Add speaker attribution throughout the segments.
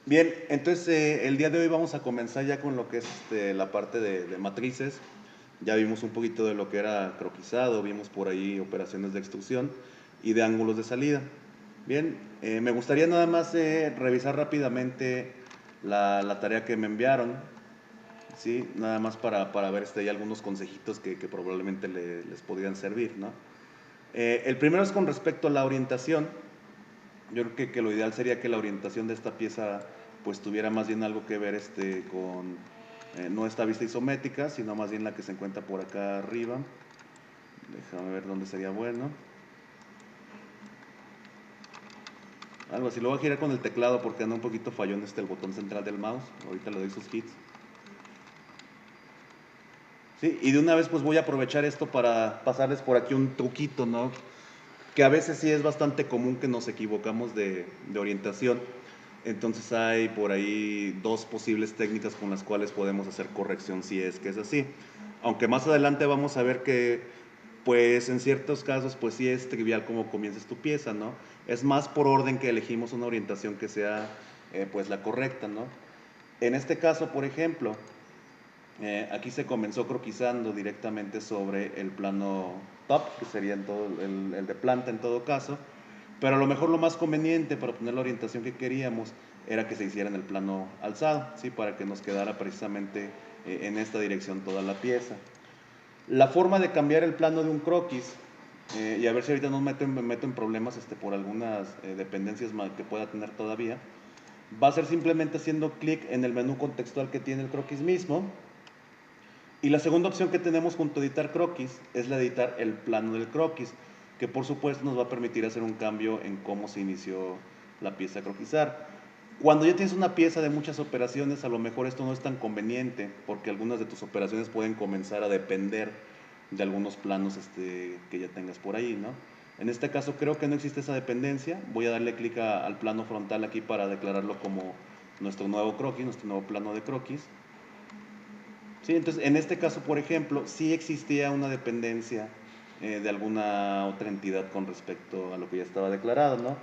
Speaker 1: Bien, entonces el día de hoy vamos a comenzar ya con lo que es la parte de matrices. Ya vimos un poquito de lo que era croquisado, vimos por ahí operaciones de extrusión y de ángulos de salida. Bien, me gustaría nada más revisar rápidamente la tarea que me enviaron, ¿sí? Nada más para ver hay algunos consejitos que probablemente les podrían servir, ¿no? El primero es con respecto a la orientación. Yo creo que lo ideal sería que la orientación de esta pieza pues tuviera más bien algo que ver con no esta vista isométrica, sino más bien la que se encuentra por acá arriba. Déjame ver dónde sería bueno. Algo así, lo voy a girar con el teclado porque anda un poquito fallón el botón central del mouse. Ahorita le doy sus hits. Sí, y de una vez pues voy a aprovechar esto para pasarles por aquí un truquito, ¿no? Que a veces sí es bastante común que nos equivocamos de orientación. Entonces hay por ahí dos posibles técnicas con las cuales podemos hacer corrección si es que es así. Aunque más adelante vamos a ver que, pues en ciertos casos, pues sí es trivial cómo comiences tu pieza, ¿no? Es más por orden que elegimos una orientación que sea, pues la correcta, ¿no? En este caso, por ejemplo, aquí se comenzó croquisando directamente sobre el plano top, que sería el de planta en todo caso, pero a lo mejor lo más conveniente para obtener la orientación que queríamos era que se hiciera en el plano alzado, ¿sí? Para que nos quedara precisamente en esta dirección toda la pieza. La forma de cambiar el plano de un croquis, y a ver si ahorita no me meto en problemas por algunas dependencias que pueda tener todavía, va a ser simplemente haciendo clic en el menú contextual que tiene el croquis mismo. Y la segunda opción que tenemos junto a editar croquis es la de editar el plano del croquis, que por supuesto nos va a permitir hacer un cambio en cómo se inició la pieza a croquisar. Cuando ya tienes una pieza de muchas operaciones, a lo mejor esto no es tan conveniente, porque algunas de tus operaciones pueden comenzar a depender de algunos planos que ya tengas por ahí, ¿no? En este caso creo que no existe esa dependencia. Voy a darle clic al plano frontal aquí para declararlo como nuestro nuevo croquis, nuestro nuevo plano de croquis. Sí, entonces en este caso, por ejemplo, sí existía una dependencia de alguna otra entidad con respecto a lo que ya estaba declarado, ¿no?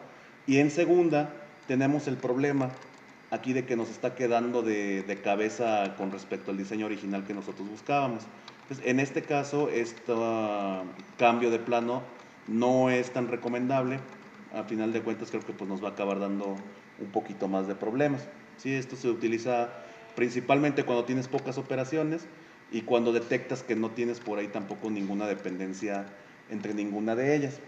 Speaker 1: Y en segunda, tenemos el problema aquí de que nos está quedando de cabeza con respecto al diseño original que nosotros buscábamos. Entonces, en este caso, este cambio de plano no es tan recomendable. A final de cuentas, creo que pues, nos va a acabar dando un poquito más de problemas. Sí, esto se utiliza principalmente cuando tienes pocas operaciones y cuando detectas que no tienes por ahí tampoco ninguna dependencia entre ninguna de ellas.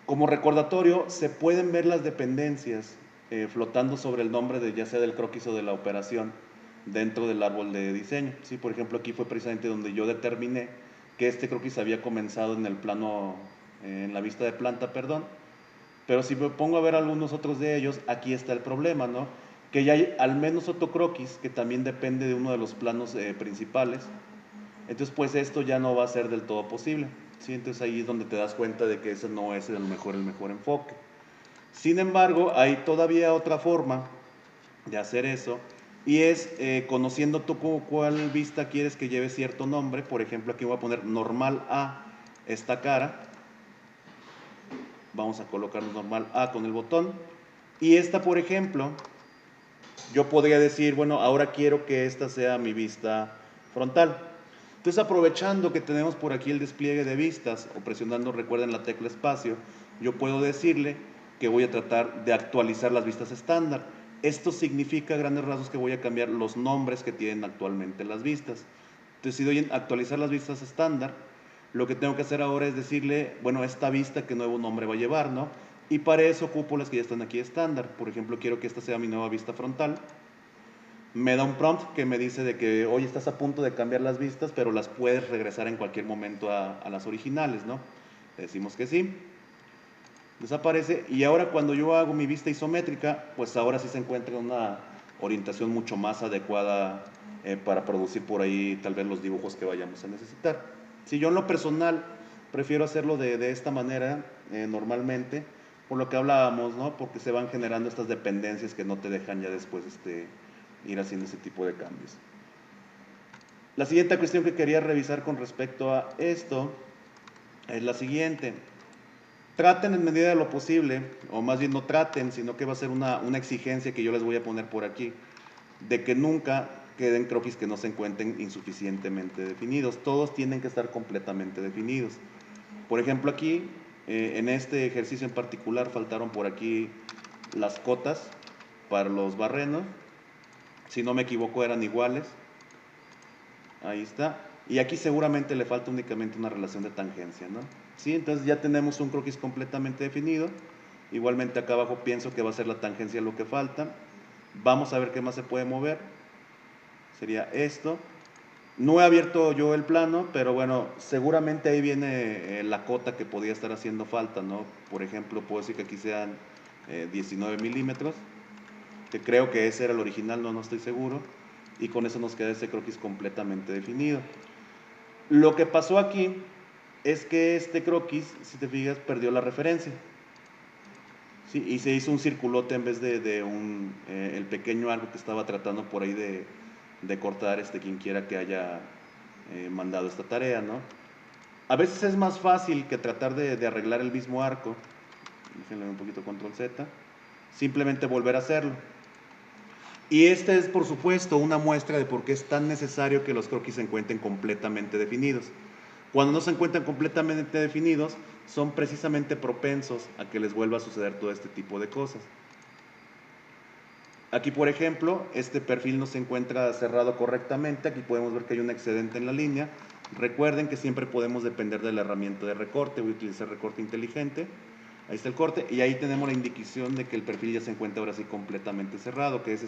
Speaker 1: Como recordatorio, se pueden ver las dependencias flotando sobre el nombre de ya sea del croquis o de la operación dentro del árbol de diseño. ¿Sí? Por ejemplo, aquí fue precisamente donde yo determiné que este croquis había comenzado en el plano, en la vista de planta, perdón, pero si me pongo a ver algunos otros de ellos, aquí está el problema, ¿no? Que ya hay al menos otro croquis que también depende de uno de los planos principales. Entonces, pues esto ya no va a ser del todo posible. ¿Sí? Entonces ahí es donde te das cuenta de que ese no es el mejor enfoque. Sin embargo, hay todavía otra forma de hacer eso y es conociendo tú cuál vista quieres que lleve cierto nombre. Por ejemplo, aquí voy a poner normal a esta cara. Vamos a colocar normal A con el botón. Y esta, por ejemplo, yo podría decir, bueno, ahora quiero que esta sea mi vista frontal. Entonces, aprovechando que tenemos por aquí el despliegue de vistas, o presionando, recuerden la tecla espacio, yo puedo decirle que voy a tratar de actualizar las vistas estándar. Esto significa, a grandes rasgos, que voy a cambiar los nombres que tienen actualmente las vistas. Entonces, si doy en actualizar las vistas estándar, lo que tengo que hacer ahora es decirle, bueno, esta vista, ¿qué nuevo nombre va a llevar, no? Y para eso ocupo las que ya están aquí estándar. Por ejemplo, quiero que esta sea mi nueva vista frontal. Me da un prompt que me dice de que, oye, estás a punto de cambiar las vistas, pero las puedes regresar en cualquier momento a las originales, ¿no? Le decimos que sí. Desaparece. Y ahora cuando yo hago mi vista isométrica, pues ahora sí se encuentra una orientación mucho más adecuada para producir por ahí tal vez los dibujos que vayamos a necesitar. Si yo en lo personal prefiero hacerlo de esta manera normalmente, por lo que hablábamos, ¿no? Porque se van generando estas dependencias que no te dejan ya después ir haciendo ese tipo de cambios. La siguiente cuestión que quería revisar con respecto a esto es la siguiente. Traten en medida de lo posible, o más bien no traten, sino que va a ser una exigencia que yo les voy a poner por aquí, de que nunca queden croquis que no se encuentren insuficientemente definidos. Todos tienen que estar completamente definidos. Por ejemplo, aquí, en este ejercicio en particular, faltaron por aquí las cotas para los barrenos. Si no me equivoco, eran iguales. Ahí está. Y aquí seguramente le falta únicamente una relación de tangencia, ¿no? Sí, entonces ya tenemos un croquis completamente definido. Igualmente acá abajo pienso que va a ser la tangencia lo que falta. Vamos a ver qué más se puede mover. Sería esto. No he abierto yo el plano, pero bueno, seguramente ahí viene la cota que podría estar haciendo falta, ¿no? Por ejemplo, puedo decir que aquí sean 19 milímetros, que creo que ese era el original, no estoy seguro. Y con eso nos queda ese croquis completamente definido. Lo que pasó aquí es que este croquis, si te fijas, perdió la referencia. ¿Sí? Y se hizo un circulote en vez de el pequeño arco que estaba tratando por ahí de cortar quien quiera que haya mandado esta tarea, ¿no? A veces es más fácil que tratar de arreglar el mismo arco. Déjenle un poquito control Z. Simplemente volver a hacerlo. Y esta es, por supuesto, una muestra de por qué es tan necesario que los croquis se encuentren completamente definidos. Cuando no se encuentran completamente definidos, son precisamente propensos a que les vuelva a suceder todo este tipo de cosas. Aquí, por ejemplo, este perfil no se encuentra cerrado correctamente. Aquí podemos ver que hay un excedente en la línea. Recuerden que siempre podemos depender de la herramienta de recorte. Voy a utilizar recorte inteligente. Ahí está el corte y ahí tenemos la indicación de que el perfil ya se encuentra ahora sí completamente cerrado, que es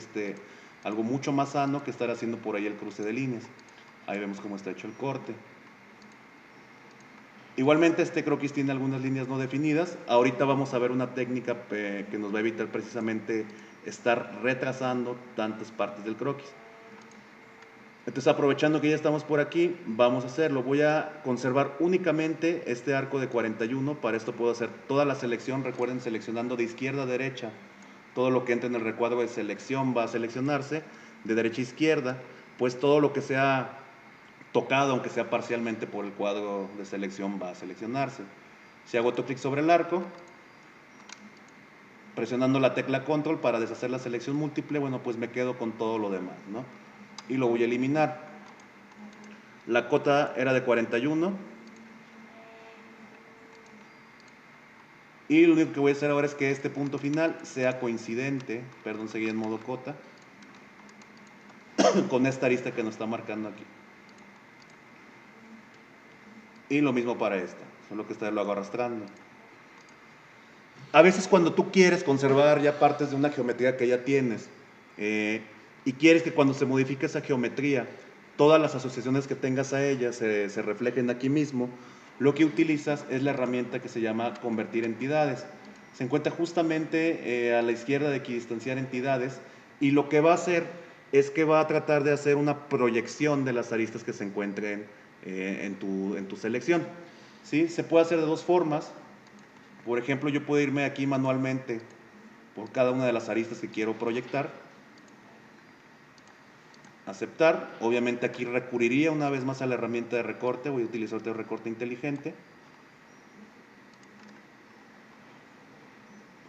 Speaker 1: algo mucho más sano que estar haciendo por ahí el cruce de líneas. Ahí vemos cómo está hecho el corte. Igualmente este croquis tiene algunas líneas no definidas. Ahorita vamos a ver una técnica que nos va a evitar precisamente estar retrasando tantas partes del croquis. Entonces, aprovechando que ya estamos por aquí, vamos a hacerlo. Voy a conservar únicamente este arco de 41. Para esto puedo hacer toda la selección. Recuerden, seleccionando de izquierda a derecha. Todo lo que entre en el recuadro de selección va a seleccionarse. De derecha a izquierda, pues todo lo que sea tocado, aunque sea parcialmente por el cuadro de selección, va a seleccionarse. Si hago otro clic sobre el arco, presionando la tecla control para deshacer la selección múltiple, bueno, pues me quedo con todo lo demás, ¿no? Y lo voy a eliminar. La cota era de 41. Y lo único que voy a hacer ahora es que este punto final sea coincidente, perdón, seguí en modo cota, con esta arista que nos está marcando aquí. Y lo mismo para esta, solo que esta lo hago arrastrando. A veces cuando tú quieres conservar ya partes de una geometría que ya tienes y quieres que cuando se modifique esa geometría, todas las asociaciones que tengas a ella se reflejen aquí mismo, lo que utilizas es la herramienta que se llama convertir entidades. Se encuentra justamente a la izquierda de equidistanciar entidades y lo que va a hacer es que va a tratar de hacer una proyección de las aristas que se encuentren en tu selección. ¿Sí? Se puede hacer de dos formas. Por ejemplo, yo puedo irme aquí manualmente por cada una de las aristas que quiero proyectar. Aceptar. Obviamente aquí recurriría una vez más a la herramienta de recorte. Voy a utilizar el recorte inteligente.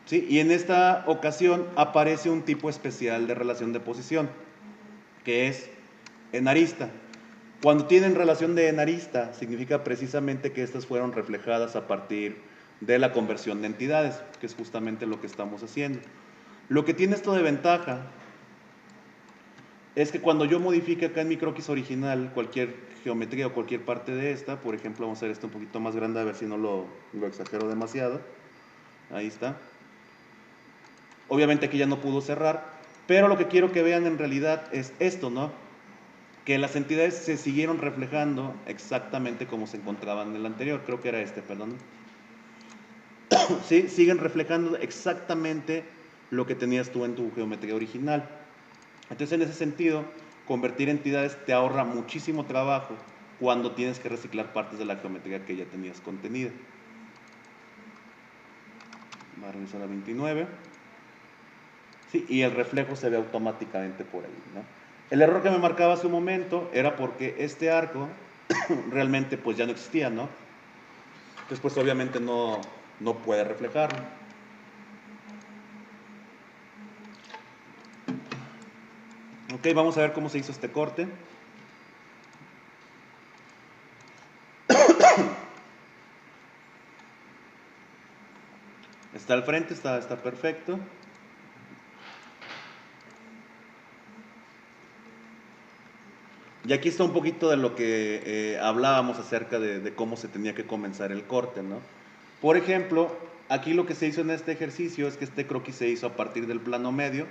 Speaker 1: ¿Sí? Y en esta ocasión aparece un tipo especial de relación de posición, que es en arista. Cuando tienen relación de en arista, significa precisamente que estas fueron reflejadas a partir de la conversión de entidades, que es justamente lo que estamos haciendo. Lo que tiene esto de ventaja es que cuando yo modifique acá en mi croquis original cualquier geometría o cualquier parte de esta, por ejemplo, vamos a hacer esto un poquito más grande a ver si no lo exagero demasiado. Ahí está. Obviamente aquí ya no pudo cerrar, pero lo que quiero que vean en realidad es esto, ¿no? Que las entidades se siguieron reflejando exactamente como se encontraban en el anterior. Creo que era perdón. Sí, siguen reflejando exactamente lo que tenías tú en tu geometría original. Entonces, en ese sentido, convertir entidades te ahorra muchísimo trabajo cuando tienes que reciclar partes de la geometría que ya tenías contenida. Va a revisar a 29. Sí, y el reflejo se ve automáticamente por ahí, ¿no? El error que me marcaba hace un momento era porque este arco realmente pues ya no existía, ¿no? Entonces pues obviamente no no puede reflejarlo. Ok, vamos a ver cómo se hizo este corte. Está al frente, está perfecto. Y aquí está un poquito de lo que hablábamos acerca de cómo se tenía que comenzar el corte, ¿no? Por ejemplo, aquí lo que se hizo en este ejercicio es que este croquis se hizo a partir del plano medio.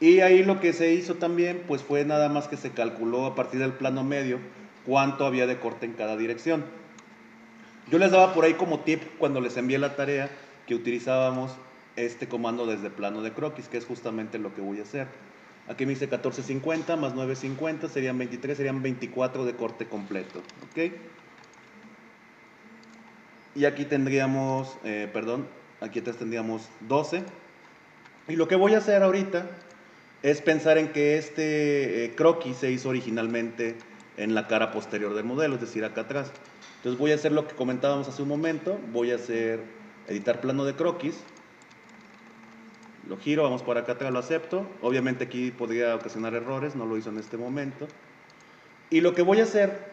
Speaker 1: Y ahí lo que se hizo también, pues fue nada más que se calculó a partir del plano medio cuánto había de corte en cada dirección. Yo les daba por ahí como tip cuando les envié la tarea que utilizábamos este comando desde plano de croquis, que es justamente lo que voy a hacer. Aquí me dice 1450 más 950 serían 23, serían 24 de corte completo. ¿Ok? Y aquí tendríamos, perdón, aquí atrás tendríamos 12. Y lo que voy a hacer ahorita es pensar en que este croquis se hizo originalmente en la cara posterior del modelo, es decir, acá atrás. Entonces voy a hacer lo que comentábamos hace un momento, voy a hacer editar plano de croquis, lo giro, vamos por acá atrás, lo acepto. Obviamente aquí podría ocasionar errores, no lo hizo en este momento. Y lo que voy a hacer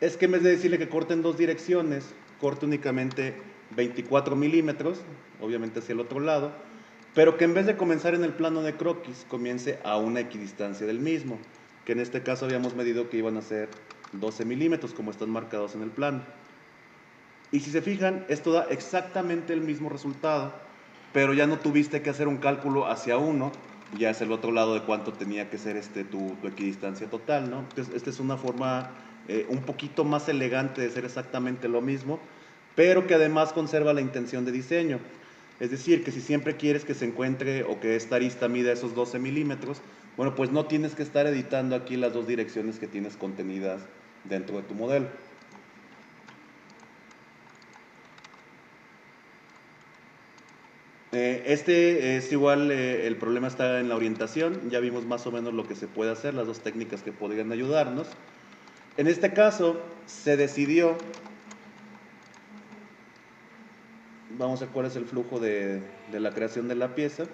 Speaker 1: es que en vez de decirle que corte en dos direcciones, corte únicamente 24 milímetros, obviamente hacia el otro lado, pero que en vez de comenzar en el plano de croquis, comience a una equidistancia del mismo, que en este caso habíamos medido que iban a ser 12 milímetros, como están marcados en el plano. Y si se fijan, esto da exactamente el mismo resultado, pero ya no tuviste que hacer un cálculo hacia uno, ya es el otro lado de cuánto tenía que ser tu equidistancia total, ¿no? Entonces, esta es una forma un poquito más elegante de hacer exactamente lo mismo, pero que además conserva la intención de diseño. Es decir, que si siempre quieres que se encuentre o que esta arista mida esos 12 milímetros, bueno, pues no tienes que estar editando aquí las dos direcciones que tienes contenidas dentro de tu modelo. Este es igual, el problema está en la orientación, ya vimos más o menos lo que se puede hacer, las dos técnicas que podrían ayudarnos. En este caso se decidió, vamos a ver cuál es el flujo de la creación de la pieza,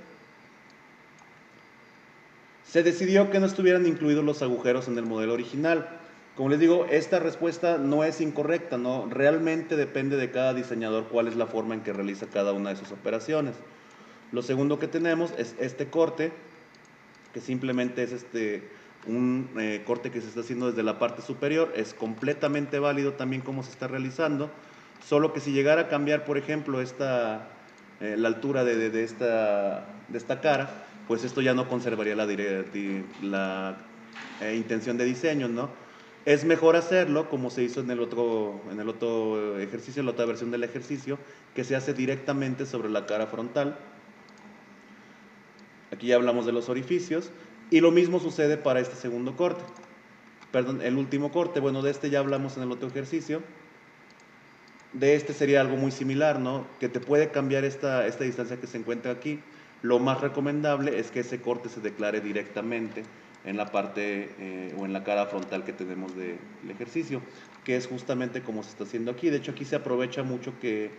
Speaker 1: se decidió que no estuvieran incluidos los agujeros en el modelo original. Como les digo, esta respuesta no es incorrecta, ¿no? Realmente depende de cada diseñador cuál es la forma en que realiza cada una de sus operaciones. Lo segundo que tenemos es este corte, que simplemente es un corte que se está haciendo desde la parte superior, es completamente válido también cómo se está realizando, solo que si llegara a cambiar, por ejemplo, la altura de esta cara, pues esto ya no conservaría la intención de diseño, ¿no? Es mejor hacerlo como se hizo en el otro ejercicio, en la otra versión del ejercicio, que se hace directamente sobre la cara frontal. Aquí ya hablamos de los orificios. Y lo mismo sucede para este segundo corte. Perdón, el último corte. Bueno, de este ya hablamos en el otro ejercicio. De este sería algo muy similar, ¿no? Que te puede cambiar esta distancia que se encuentra aquí. Lo más recomendable es que ese corte se declare directamente en la parte o en la cara frontal que tenemos del ejercicio, que es justamente como se está haciendo aquí. De hecho, aquí se aprovecha mucho que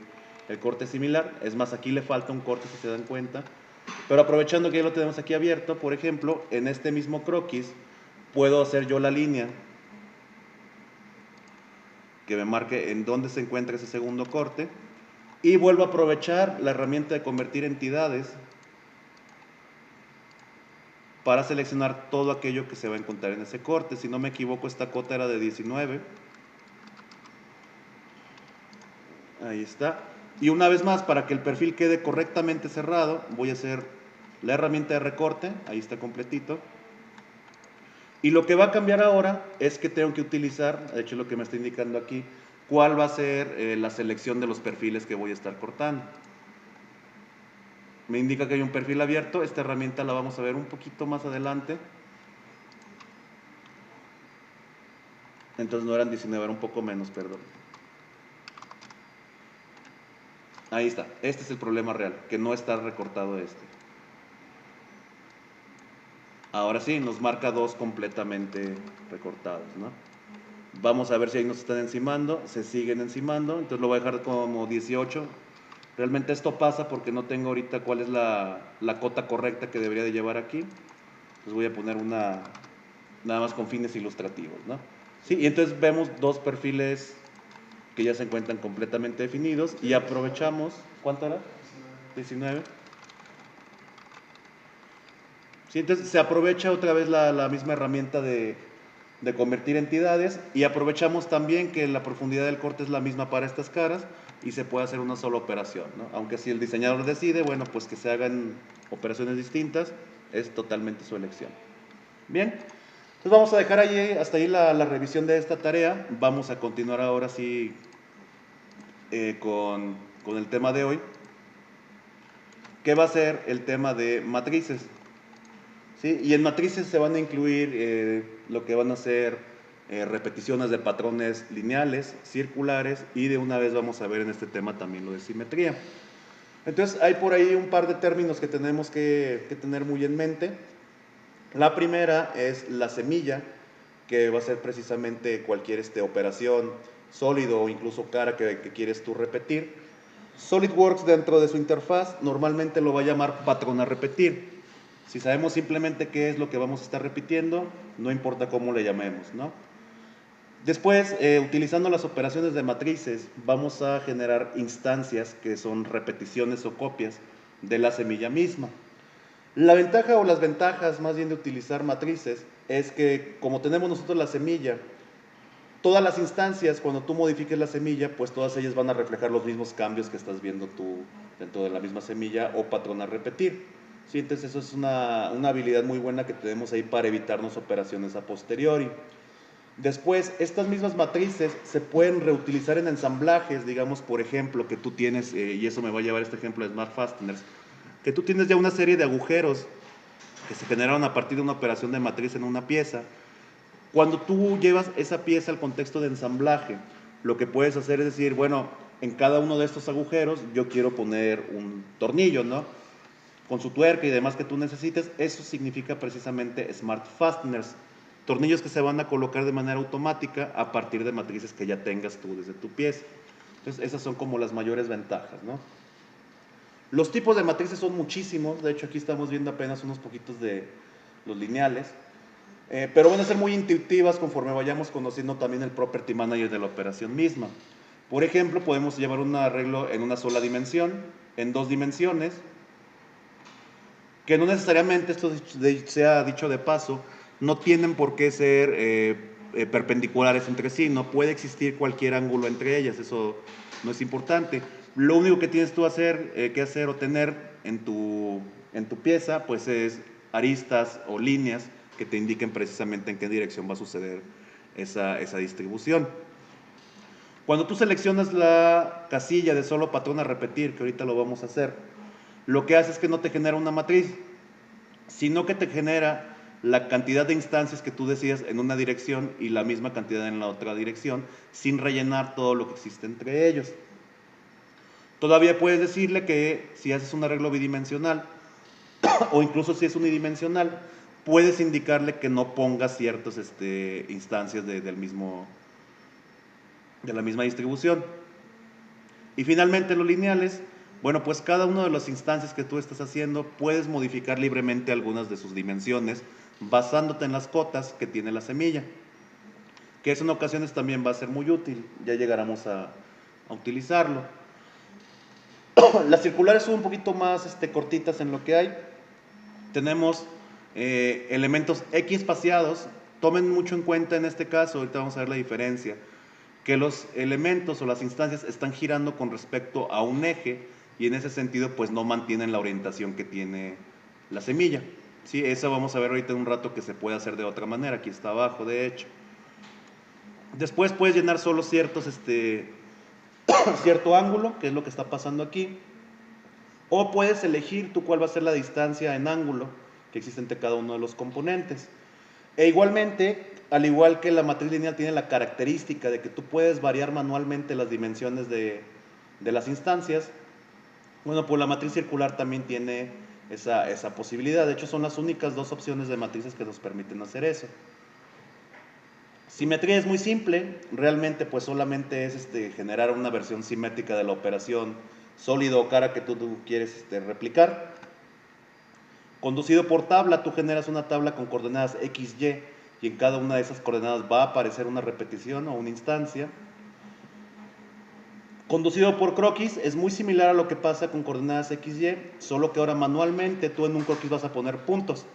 Speaker 1: el corte es similar. Es más, aquí le falta un corte, si se dan cuenta. Pero aprovechando que ya lo tenemos aquí abierto, por ejemplo, en este mismo croquis, puedo hacer yo la línea que me marque en dónde se encuentra ese segundo corte y vuelvo a aprovechar la herramienta de convertir entidades para seleccionar todo aquello que se va a encontrar en ese corte. Si no me equivoco, esta cota era de 19. Ahí está. Y una vez más, para que el perfil quede correctamente cerrado, voy a hacer la herramienta de recorte. Ahí está completito. Y lo que va a cambiar ahora es que tengo que utilizar, de hecho lo que me está indicando aquí, cuál va a ser la selección de los perfiles que voy a estar cortando. Me indica que hay un perfil abierto, esta herramienta la vamos a ver un poquito más adelante. Entonces no eran 19, era un poco menos, perdón. Ahí está, este es el problema real, que no está recortado este. Ahora sí, nos marca dos completamente recortados, ¿no? Vamos a ver si ahí nos están encimando, se siguen encimando, entonces lo voy a dejar como 18, Realmente esto pasa porque no tengo ahorita cuál es la cota correcta que debería de llevar aquí. Entonces voy a poner una, nada más con fines ilustrativos, ¿no? Sí, y entonces vemos dos perfiles que ya se encuentran completamente definidos y aprovechamos, ¿cuánto era? 19. Sí, entonces se aprovecha otra vez la misma herramienta de convertir entidades y aprovechamos también que la profundidad del corte es la misma para estas caras y se puede hacer una sola operación, ¿no? Aunque si el diseñador decide, bueno, pues que se hagan operaciones distintas, es totalmente su elección. Bien, entonces vamos a dejar ahí, hasta ahí la revisión de esta tarea. Vamos a continuar ahora sí con el tema de hoy, que va a ser el tema de matrices. ¿Sí? Y en matrices se van a incluir lo que van a ser repeticiones de patrones lineales, circulares, y de una vez vamos a ver en este tema también lo de simetría. Entonces hay por ahí un par de términos que tenemos que tener muy en mente. La primera es la semilla, que va a ser precisamente cualquier operación sólido o incluso cara que quieres tú repetir. SolidWorks dentro de su interfaz normalmente lo va a llamar patrón a repetir. Si sabemos simplemente qué es lo que vamos a estar repitiendo, no importa cómo le llamemos, ¿no? Después, utilizando las operaciones de matrices, vamos a generar instancias que son repeticiones o copias de la semilla misma. La ventaja o las ventajas más bien de utilizar matrices es que como tenemos nosotros la semilla, todas las instancias, cuando tú modifiques la semilla, pues todas ellas van a reflejar los mismos cambios que estás viendo tú dentro de la misma semilla o patrón a repetir. ¿Sí? Entonces eso es una habilidad muy buena que tenemos ahí para evitarnos operaciones a posteriori. Después, estas mismas matrices se pueden reutilizar en ensamblajes, digamos, por ejemplo, que tú tienes, y eso me va a llevar este ejemplo de Smart Fasteners, que tú tienes ya una serie de agujeros que se generaron a partir de una operación de matriz en una pieza. Cuando tú llevas esa pieza al contexto de ensamblaje, lo que puedes hacer es decir, bueno, en cada uno de estos agujeros yo quiero poner un tornillo, ¿no? Con su tuerca y demás que tú necesites. Eso significa precisamente Smart Fasteners. Tornillos que se van a colocar de manera automática a partir de matrices que ya tengas tú desde tu pieza. Entonces, esas son como las mayores ventajas, ¿no? Los tipos de matrices son muchísimos. De hecho, aquí estamos viendo apenas unos poquitos de los lineales. Pero van a ser muy intuitivas conforme vayamos conociendo también el Property Manager de la operación misma. Por ejemplo, podemos llevar un arreglo en una sola dimensión, en dos dimensiones, que no necesariamente, esto sea dicho de paso, no tienen por qué ser perpendiculares entre sí, no puede existir cualquier ángulo entre ellas, eso no es importante. Lo único que tienes tú que hacer o tener en tu pieza, pues es aristas o líneas que te indiquen precisamente en qué dirección va a suceder esa distribución. Cuando tú seleccionas la casilla de solo patrón a repetir, que ahorita lo vamos a hacer, lo que hace es que no te genera una matriz, sino que te genera la cantidad de instancias que tú decidas en una dirección y la misma cantidad en la otra dirección, sin rellenar todo lo que existe entre ellos. Todavía puedes decirle que si haces un arreglo bidimensional, o incluso si es unidimensional, puedes indicarle que no ponga ciertas instancias de la misma distribución. Y finalmente los lineales, bueno, pues cada una de las instancias que tú estás haciendo puedes modificar libremente algunas de sus dimensiones basándote en las cotas que tiene la semilla, que eso en ocasiones también va a ser muy útil, ya llegaremos a utilizarlo. Las circulares son un poquito más cortitas en lo que hay. Tenemos elementos X espaciados. Tomen mucho en cuenta en este caso, ahorita vamos a ver la diferencia, que los elementos o las instancias están girando con respecto a un eje y en ese sentido pues no mantienen la orientación que tiene la semilla. ¿Sí? Eso vamos a ver ahorita en un rato que se puede hacer de otra manera. Aquí está abajo, de hecho. Después puedes llenar solo cierto ángulo, que es lo que está pasando aquí. O puedes elegir tú cuál va a ser la distancia en ángulo que existe entre cada uno de los componentes. E igualmente, al igual que la matriz lineal tiene la característica de que tú puedes variar manualmente las dimensiones de las instancias, bueno, pues la matriz circular también tiene esa posibilidad. De hecho, son las únicas dos opciones de matrices que nos permiten hacer eso. Simetría es muy simple, realmente pues solamente es generar una versión simétrica de la operación sólido o cara que tú quieres replicar. Conducido por tabla, tú generas una tabla con coordenadas x, y en cada una de esas coordenadas va a aparecer una repetición o una instancia. Conducido por croquis es muy similar a lo que pasa con coordenadas x, y, solo que ahora manualmente tú en un croquis vas a poner puntos.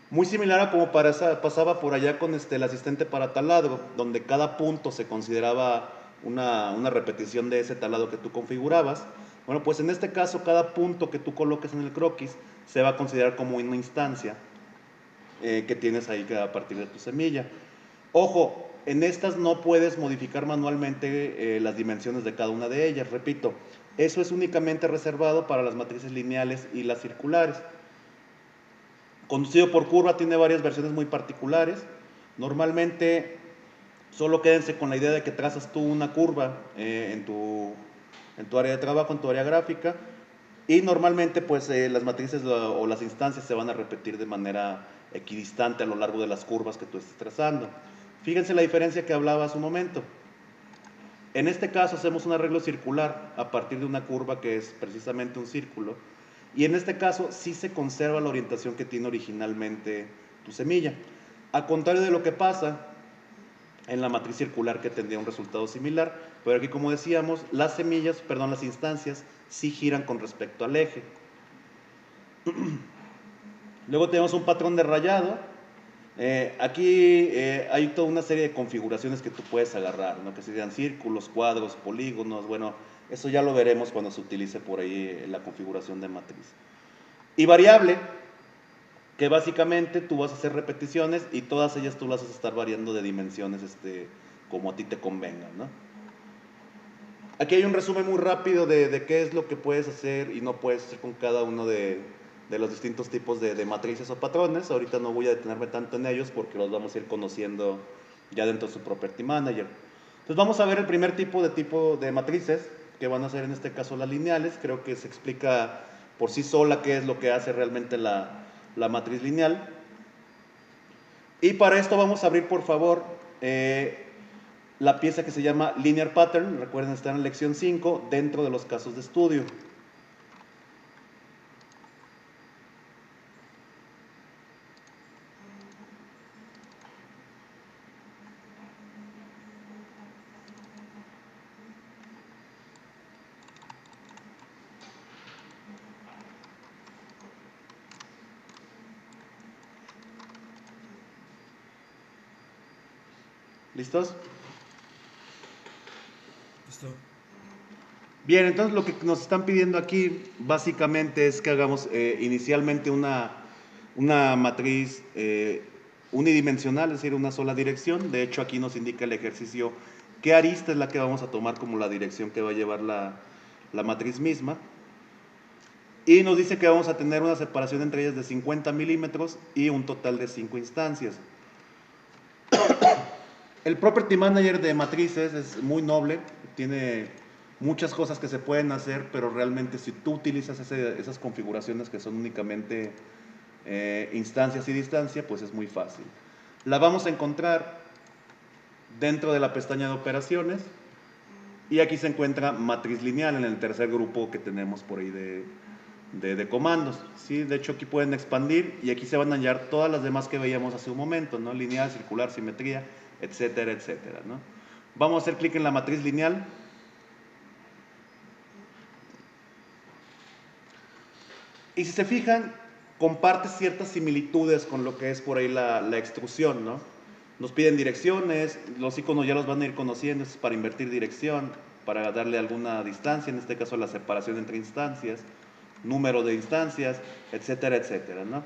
Speaker 1: Muy similar a como pasaba por allá con el asistente para taladro, donde cada punto se consideraba una repetición de ese taladro que tú configurabas. Bueno, pues en este caso cada punto que tú coloques en el croquis se va a considerar como una instancia que tienes ahí a partir de tu semilla. Ojo, en estas no puedes modificar manualmente las dimensiones de cada una de ellas. Repito, eso es únicamente reservado para las matrices lineales y las circulares. Conducido por curva tiene varias versiones muy particulares. Normalmente solo quédense con la idea de que trazas tú una curva en tu área de trabajo, en tu área gráfica, y normalmente pues las matrices o las instancias se van a repetir de manera equidistante a lo largo de las curvas que tú estés trazando. Fíjense la diferencia que hablaba hace un momento. En este caso hacemos un arreglo circular a partir de una curva que es precisamente un círculo, y en este caso sí se conserva la orientación que tiene originalmente tu semilla. A contrario de lo que pasa en la matriz circular, que tendría un resultado similar, pero aquí, como decíamos, las instancias sí giran con respecto al eje. Luego tenemos un patrón de rayado. Aquí hay toda una serie de configuraciones que tú puedes agarrar, ¿no? Que serían círculos, cuadros, polígonos. Bueno, eso ya lo veremos cuando se utilice por ahí la configuración de matriz. Y variable, que básicamente tú vas a hacer repeticiones y todas ellas tú las vas a estar variando de dimensiones como a ti te convenga, ¿no? Aquí hay un resumen muy rápido de qué es lo que puedes hacer y no puedes hacer con cada uno de los distintos tipos de matrices o patrones. Ahorita no voy a detenerme tanto en ellos porque los vamos a ir conociendo ya dentro de su Property Manager. Entonces vamos a ver el primer tipo de matrices, que van a ser en este caso las lineales. Creo que se explica por sí sola qué es lo que hace realmente la matriz lineal. Y para esto vamos a abrir, por favor, la pieza que se llama Linear Pattern. Recuerden, está en la lección 5 dentro de los casos de estudio. ¿Listos?
Speaker 2: Listo.
Speaker 1: Bien, entonces lo que nos están pidiendo aquí básicamente es que hagamos inicialmente una matriz unidimensional, es decir, una sola dirección. De hecho, aquí nos indica el ejercicio qué arista es la que vamos a tomar como la dirección que va a llevar la matriz misma. Y nos dice que vamos a tener una separación entre ellas de 50 milímetros y un total de 5 instancias. El Property Manager de matrices es muy noble, tiene muchas cosas que se pueden hacer, pero realmente si tú utilizas esas configuraciones que son únicamente instancias y distancia, pues es muy fácil. La vamos a encontrar dentro de la pestaña de operaciones, y aquí se encuentra matriz lineal en el tercer grupo que tenemos por ahí de comandos. ¿Sí? De hecho, aquí pueden expandir y aquí se van a hallar todas las demás que veíamos hace un momento, ¿no? Lineal, circular, simetría, etcétera, etcétera, ¿no? Vamos a hacer clic en la matriz lineal. Y si se fijan, comparte ciertas similitudes con lo que es por ahí la extrusión, ¿no? Nos piden direcciones, los iconos ya los van a ir conociendo, es para invertir dirección, para darle alguna distancia, en este caso la separación entre instancias, número de instancias, etcétera, etcétera, ¿no?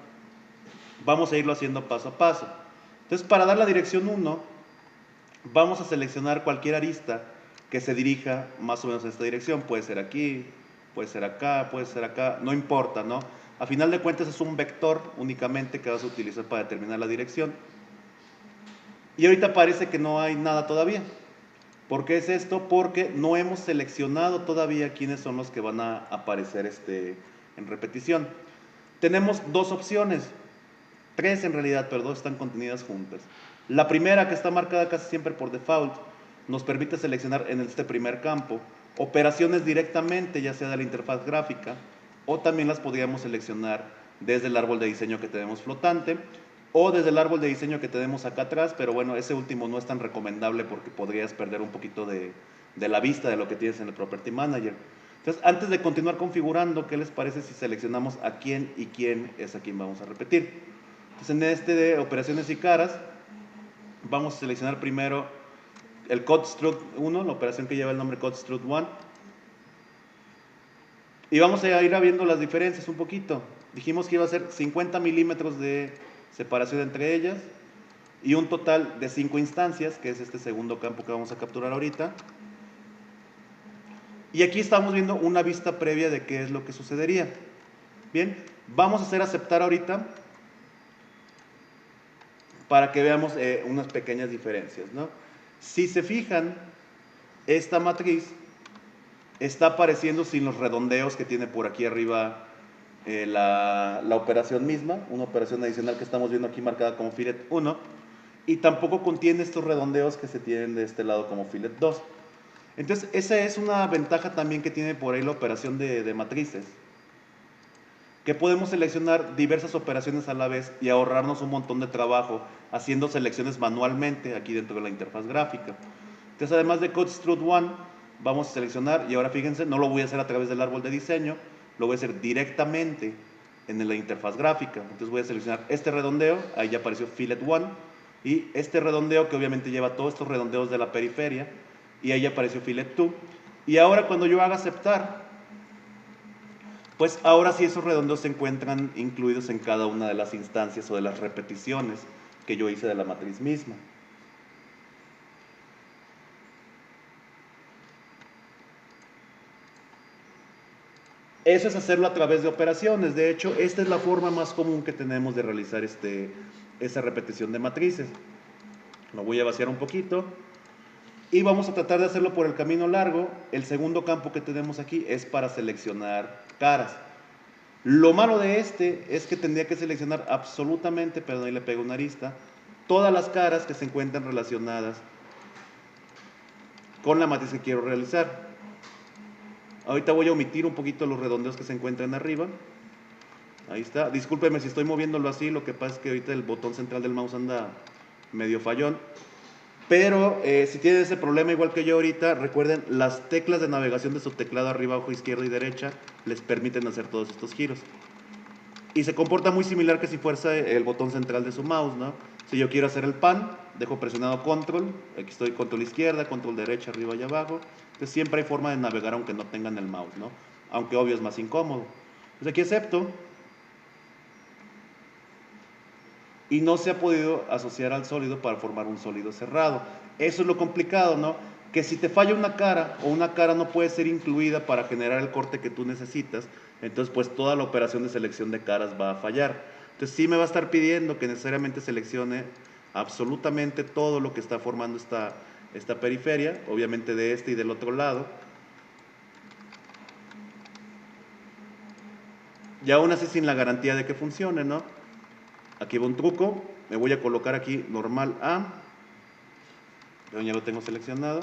Speaker 1: Vamos a irlo haciendo paso a paso. Entonces, para dar la dirección 1, vamos a seleccionar cualquier arista que se dirija más o menos en esta dirección. Puede ser aquí, puede ser acá, no importa, ¿no? A final de cuentas es un vector únicamente que vas a utilizar para determinar la dirección. Y ahorita parece que no hay nada todavía. ¿Por qué es esto? Porque no hemos seleccionado todavía quiénes son los que van a aparecer en repetición. Tenemos dos opciones, tres en realidad, pero dos están contenidas juntas. La primera, que está marcada casi siempre por default, nos permite seleccionar en este primer campo operaciones directamente, ya sea de la interfaz gráfica, o también las podríamos seleccionar desde el árbol de diseño que tenemos flotante, o desde el árbol de diseño que tenemos acá atrás, pero bueno, ese último no es tan recomendable porque podrías perder un poquito de la vista de lo que tienes en el Property Manager. Entonces, antes de continuar configurando, ¿qué les parece si seleccionamos a quién y quién es a quien vamos a repetir? Entonces, en este de operaciones y caras, vamos a seleccionar primero el CodeStruct 1, la operación que lleva el nombre CodeStruct 1. Y vamos a ir viendo las diferencias un poquito. Dijimos que iba a ser 50 milímetros de separación entre ellas y un total de 5 instancias, que es este segundo campo que vamos a capturar ahorita. Y aquí estamos viendo una vista previa de qué es lo que sucedería. Bien, vamos a hacer aceptar ahorita para que veamos unas pequeñas diferencias, ¿no? Si se fijan, esta matriz está apareciendo sin los redondeos que tiene por aquí arriba la operación misma, una operación adicional que estamos viendo aquí marcada como filet 1, y tampoco contiene estos redondeos que se tienen de este lado como filet 2. Entonces, esa es una ventaja también que tiene por ahí la operación de matrices, que podemos seleccionar diversas operaciones a la vez y ahorrarnos un montón de trabajo haciendo selecciones manualmente aquí dentro de la interfaz gráfica. Entonces, además de CodeStruct 1, vamos a seleccionar, y ahora fíjense, no lo voy a hacer a través del árbol de diseño, lo voy a hacer directamente en la interfaz gráfica. Entonces voy a seleccionar este redondeo, ahí ya apareció Fillet 1, y este redondeo que obviamente lleva todos estos redondeos de la periferia, y ahí ya apareció Fillet 2. Y ahora cuando yo haga aceptar, pues ahora sí esos redondeos se encuentran incluidos en cada una de las instancias o de las repeticiones que yo hice de la matriz misma. Eso es hacerlo a través de operaciones. De hecho, esta es la forma más común que tenemos de realizar esa repetición de matrices. Lo voy a vaciar un poquito. Y vamos a tratar de hacerlo por el camino largo. El segundo campo que tenemos aquí es para seleccionar caras. Lo malo de este es que tendría que seleccionar absolutamente, perdón, ahí le pego una arista, todas las caras que se encuentran relacionadas con la matriz que quiero realizar. Ahorita voy a omitir un poquito los redondeos que se encuentran arriba. Ahí está. Discúlpeme si estoy moviéndolo así, lo que pasa es que ahorita el botón central del mouse anda medio fallón. Pero si tienen ese problema igual que yo ahorita, recuerden, las teclas de navegación de su teclado arriba, abajo, izquierda y derecha les permiten hacer todos estos giros. Y se comporta muy similar que si fuese el botón central de su mouse, ¿no? Si yo quiero hacer el pan, dejo presionado control, aquí estoy control izquierda, control derecha, arriba y abajo. Entonces siempre hay forma de navegar aunque no tengan el mouse, ¿no? Aunque obvio es más incómodo. Entonces aquí acepto. Y no se ha podido asociar al sólido para formar un sólido cerrado. Eso es lo complicado, ¿no? Que si te falla una cara o una cara no puede ser incluida para generar el corte que tú necesitas, entonces pues toda la operación de selección de caras va a fallar. Entonces sí me va a estar pidiendo que necesariamente seleccione absolutamente todo lo que está formando esta periferia, obviamente de este y del otro lado. Y aún así sin la garantía de que funcione, ¿no? Aquí va un truco, me voy a colocar aquí normal A, yo ya lo tengo seleccionado.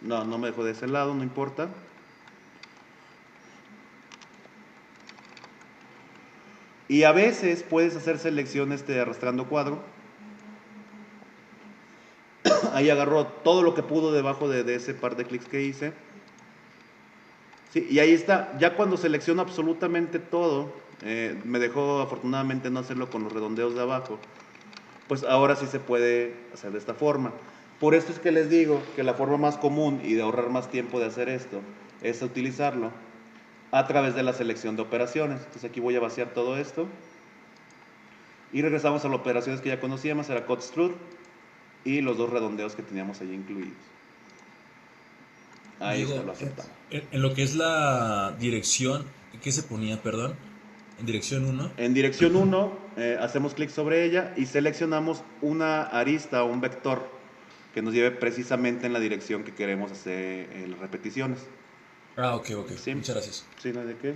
Speaker 1: No, no me dejó de ese lado, no importa. Y a veces puedes hacer selección arrastrando cuadro. Ahí agarró todo lo que pudo debajo de ese par de clics que hice. Sí, y ahí está. Ya cuando selecciono absolutamente todo, me dejó afortunadamente no hacerlo con los redondeos de abajo. Pues ahora sí se puede hacer de esta forma. Por esto es que les digo que la forma más común y de ahorrar más tiempo de hacer esto es utilizarlo a través de la selección de operaciones. Entonces aquí voy a vaciar todo esto y regresamos a las operaciones que ya conocíamos, era CodeStruct y los dos redondeos que teníamos allí incluidos. Ahí está,
Speaker 2: Diego,
Speaker 1: lo aceptamos.
Speaker 2: en lo que es la dirección, ¿qué se ponía, perdón? En dirección uno.
Speaker 1: En dirección 1 hacemos clic sobre ella y seleccionamos una arista o un vector que nos lleve precisamente en la dirección que queremos hacer las repeticiones.
Speaker 2: Ah, ok, ok.
Speaker 1: ¿Sí?
Speaker 2: Muchas gracias.
Speaker 1: ¿Sí? ¿No hay de qué?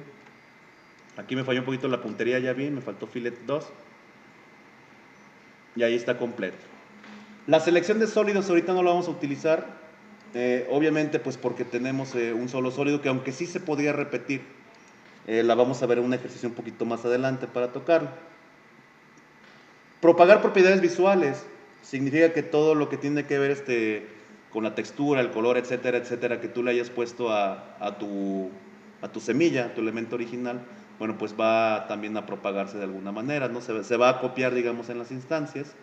Speaker 1: Aquí me falló un poquito la puntería, ya vi, me faltó filet 2 y ahí está completo. La selección de sólidos ahorita no la vamos a utilizar Obviamente, pues porque tenemos un solo sólido que aunque sí se podría repetir, la vamos a ver en un ejercicio un poquito más adelante para tocarlo. Propagar propiedades visuales significa que todo lo que tiene que ver con la textura, el color, etcétera, etcétera, que tú le hayas puesto a tu semilla, a tu elemento original, bueno, pues va también a propagarse de alguna manera, ¿no? Se va a copiar, digamos, en las instancias.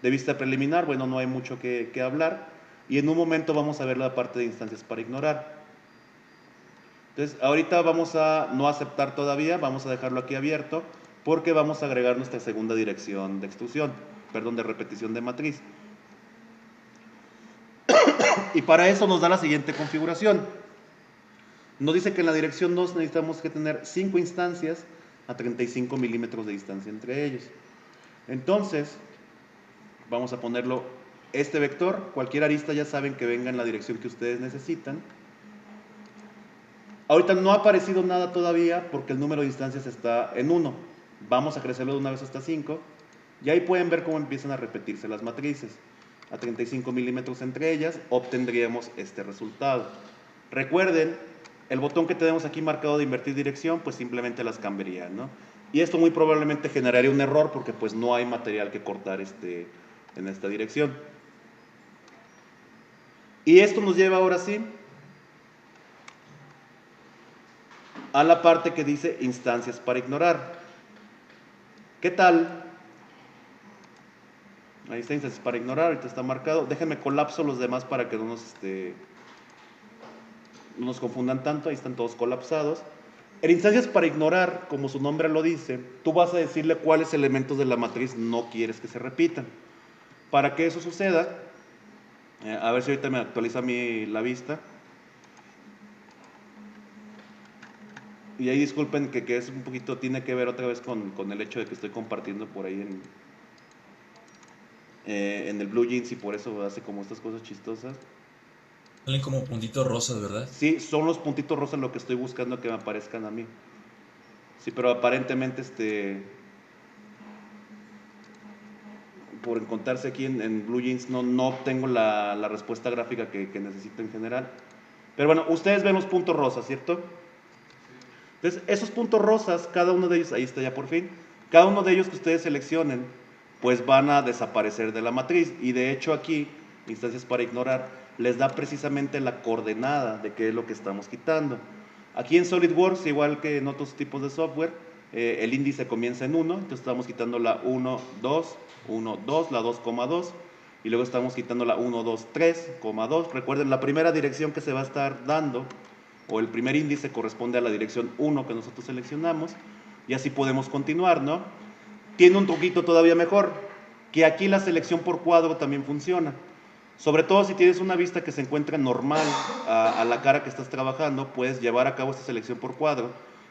Speaker 1: De vista preliminar, bueno, no hay mucho que hablar. Y en un momento vamos a ver la parte de instancias para ignorar. Entonces, ahorita vamos a no aceptar todavía, vamos a dejarlo aquí abierto, porque vamos a agregar nuestra segunda dirección de extrusión, perdón, de repetición de matriz. Y para eso nos da la siguiente configuración. Nos dice que en la dirección 2 necesitamos que tener 5 instancias a 35 milímetros de distancia entre ellos. Entonces, vamos a ponerlo este vector, cualquier arista ya saben que venga en la dirección que ustedes necesitan. Ahorita no ha aparecido nada todavía porque el número de instancias está en 1. Vamos a crecerlo de una vez hasta 5. Y ahí pueden ver cómo empiezan a repetirse las matrices. A 35 milímetros entre ellas obtendríamos este resultado. Recuerden, el botón que tenemos aquí marcado de invertir dirección, pues simplemente las cambiaría, ¿no? Y esto muy probablemente generaría un error porque pues no hay material que cortar en esta dirección. Y esto nos lleva ahora sí a la parte que dice instancias para ignorar. ¿Qué tal? Ahí está instancias para ignorar, ahorita está marcado. Déjenme colapso los demás para que no nos confundan tanto, ahí están todos colapsados. En instancias para ignorar, como su nombre lo dice, tú vas a decirle cuáles elementos de la matriz no quieres que se repitan. Para que eso suceda, a ver si ahorita me actualiza a mí la vista. Y ahí disculpen que es un poquito, tiene que ver otra vez con el hecho de que estoy compartiendo por ahí en el Blue Jeans y por eso hace como estas cosas chistosas.
Speaker 2: Salen como puntitos rosas, ¿verdad?
Speaker 1: Sí, son los puntitos rosas lo que estoy buscando que me aparezcan a mí. Sí, pero aparentemente por encontrarse aquí en Blue Jeans no obtengo la respuesta gráfica que necesito en general. Pero bueno, ustedes ven los puntos rosas, ¿cierto? Entonces, esos puntos rosas, cada uno de ellos, ahí está ya por fin, cada uno de ellos que ustedes seleccionen, pues van a desaparecer de la matriz. Y de hecho aquí, instancias para ignorar, les da precisamente la coordenada de qué es lo que estamos quitando. Aquí en SolidWorks, igual que en otros tipos de software, el índice comienza en 1, entonces estamos quitando la 1, 2, 1, 2, la 2,2, y luego estamos quitando la 1, 2, 3,2. Recuerden, la primera dirección que se va a estar dando o el primer índice corresponde a la dirección 1 que nosotros seleccionamos y así podemos continuar, ¿no? Tiene un truquito todavía mejor, que aquí la selección por cuadro también funciona. Sobre todo si tienes una vista que se encuentra normal a la cara que estás trabajando, puedes llevar a cabo esta selección por cuadro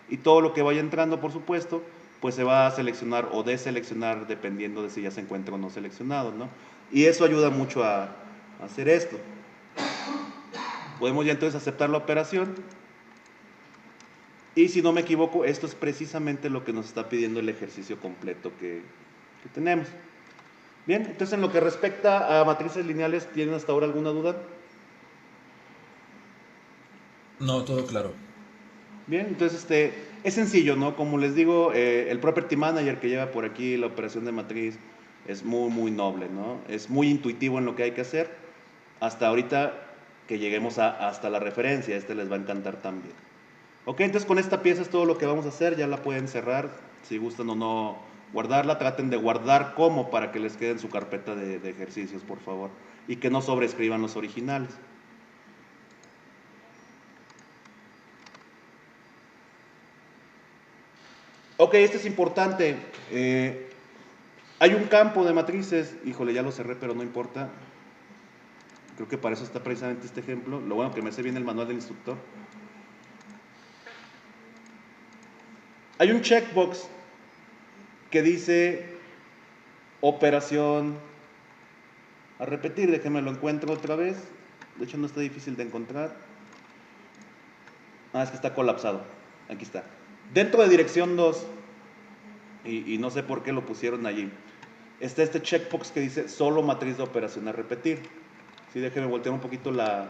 Speaker 1: y todo lo que vaya entrando, por supuesto, pues se va a seleccionar o deseleccionar dependiendo de si ya se encuentra o no seleccionado, ¿no? Y eso ayuda mucho a hacer esto. Podemos ya entonces aceptar la operación. Y si no me equivoco, esto es precisamente lo que nos está pidiendo el ejercicio completo que tenemos. Bien, entonces en lo que respecta a matrices lineales, ¿tienen hasta ahora alguna duda?
Speaker 2: No, todo claro.
Speaker 1: Bien, entonces es sencillo, ¿no? Como les digo, el Property Manager que lleva por aquí la operación de matriz es muy, muy noble, ¿no? Es muy intuitivo en lo que hay que hacer. Hasta ahorita que lleguemos hasta la referencia, les va a encantar también. Ok, entonces con esta pieza es todo lo que vamos a hacer, ya la pueden cerrar, si gustan o no guardarla, traten de guardar como para que les quede en su carpeta de ejercicios, por favor, y que no sobreescriban los originales. Ok, este es importante, hay un campo de matrices, híjole, ya lo cerré, pero no importa, creo que para eso está precisamente este ejemplo, lo bueno que me sé bien el manual del instructor. Hay un checkbox que dice operación a repetir, déjenme lo encuentro otra vez. De hecho no está difícil de encontrar. Ah, es que está colapsado. Aquí está. Dentro de dirección 2, y no sé por qué lo pusieron allí, está este checkbox que dice solo matriz de operación a repetir. Sí, déjenme voltear un poquito la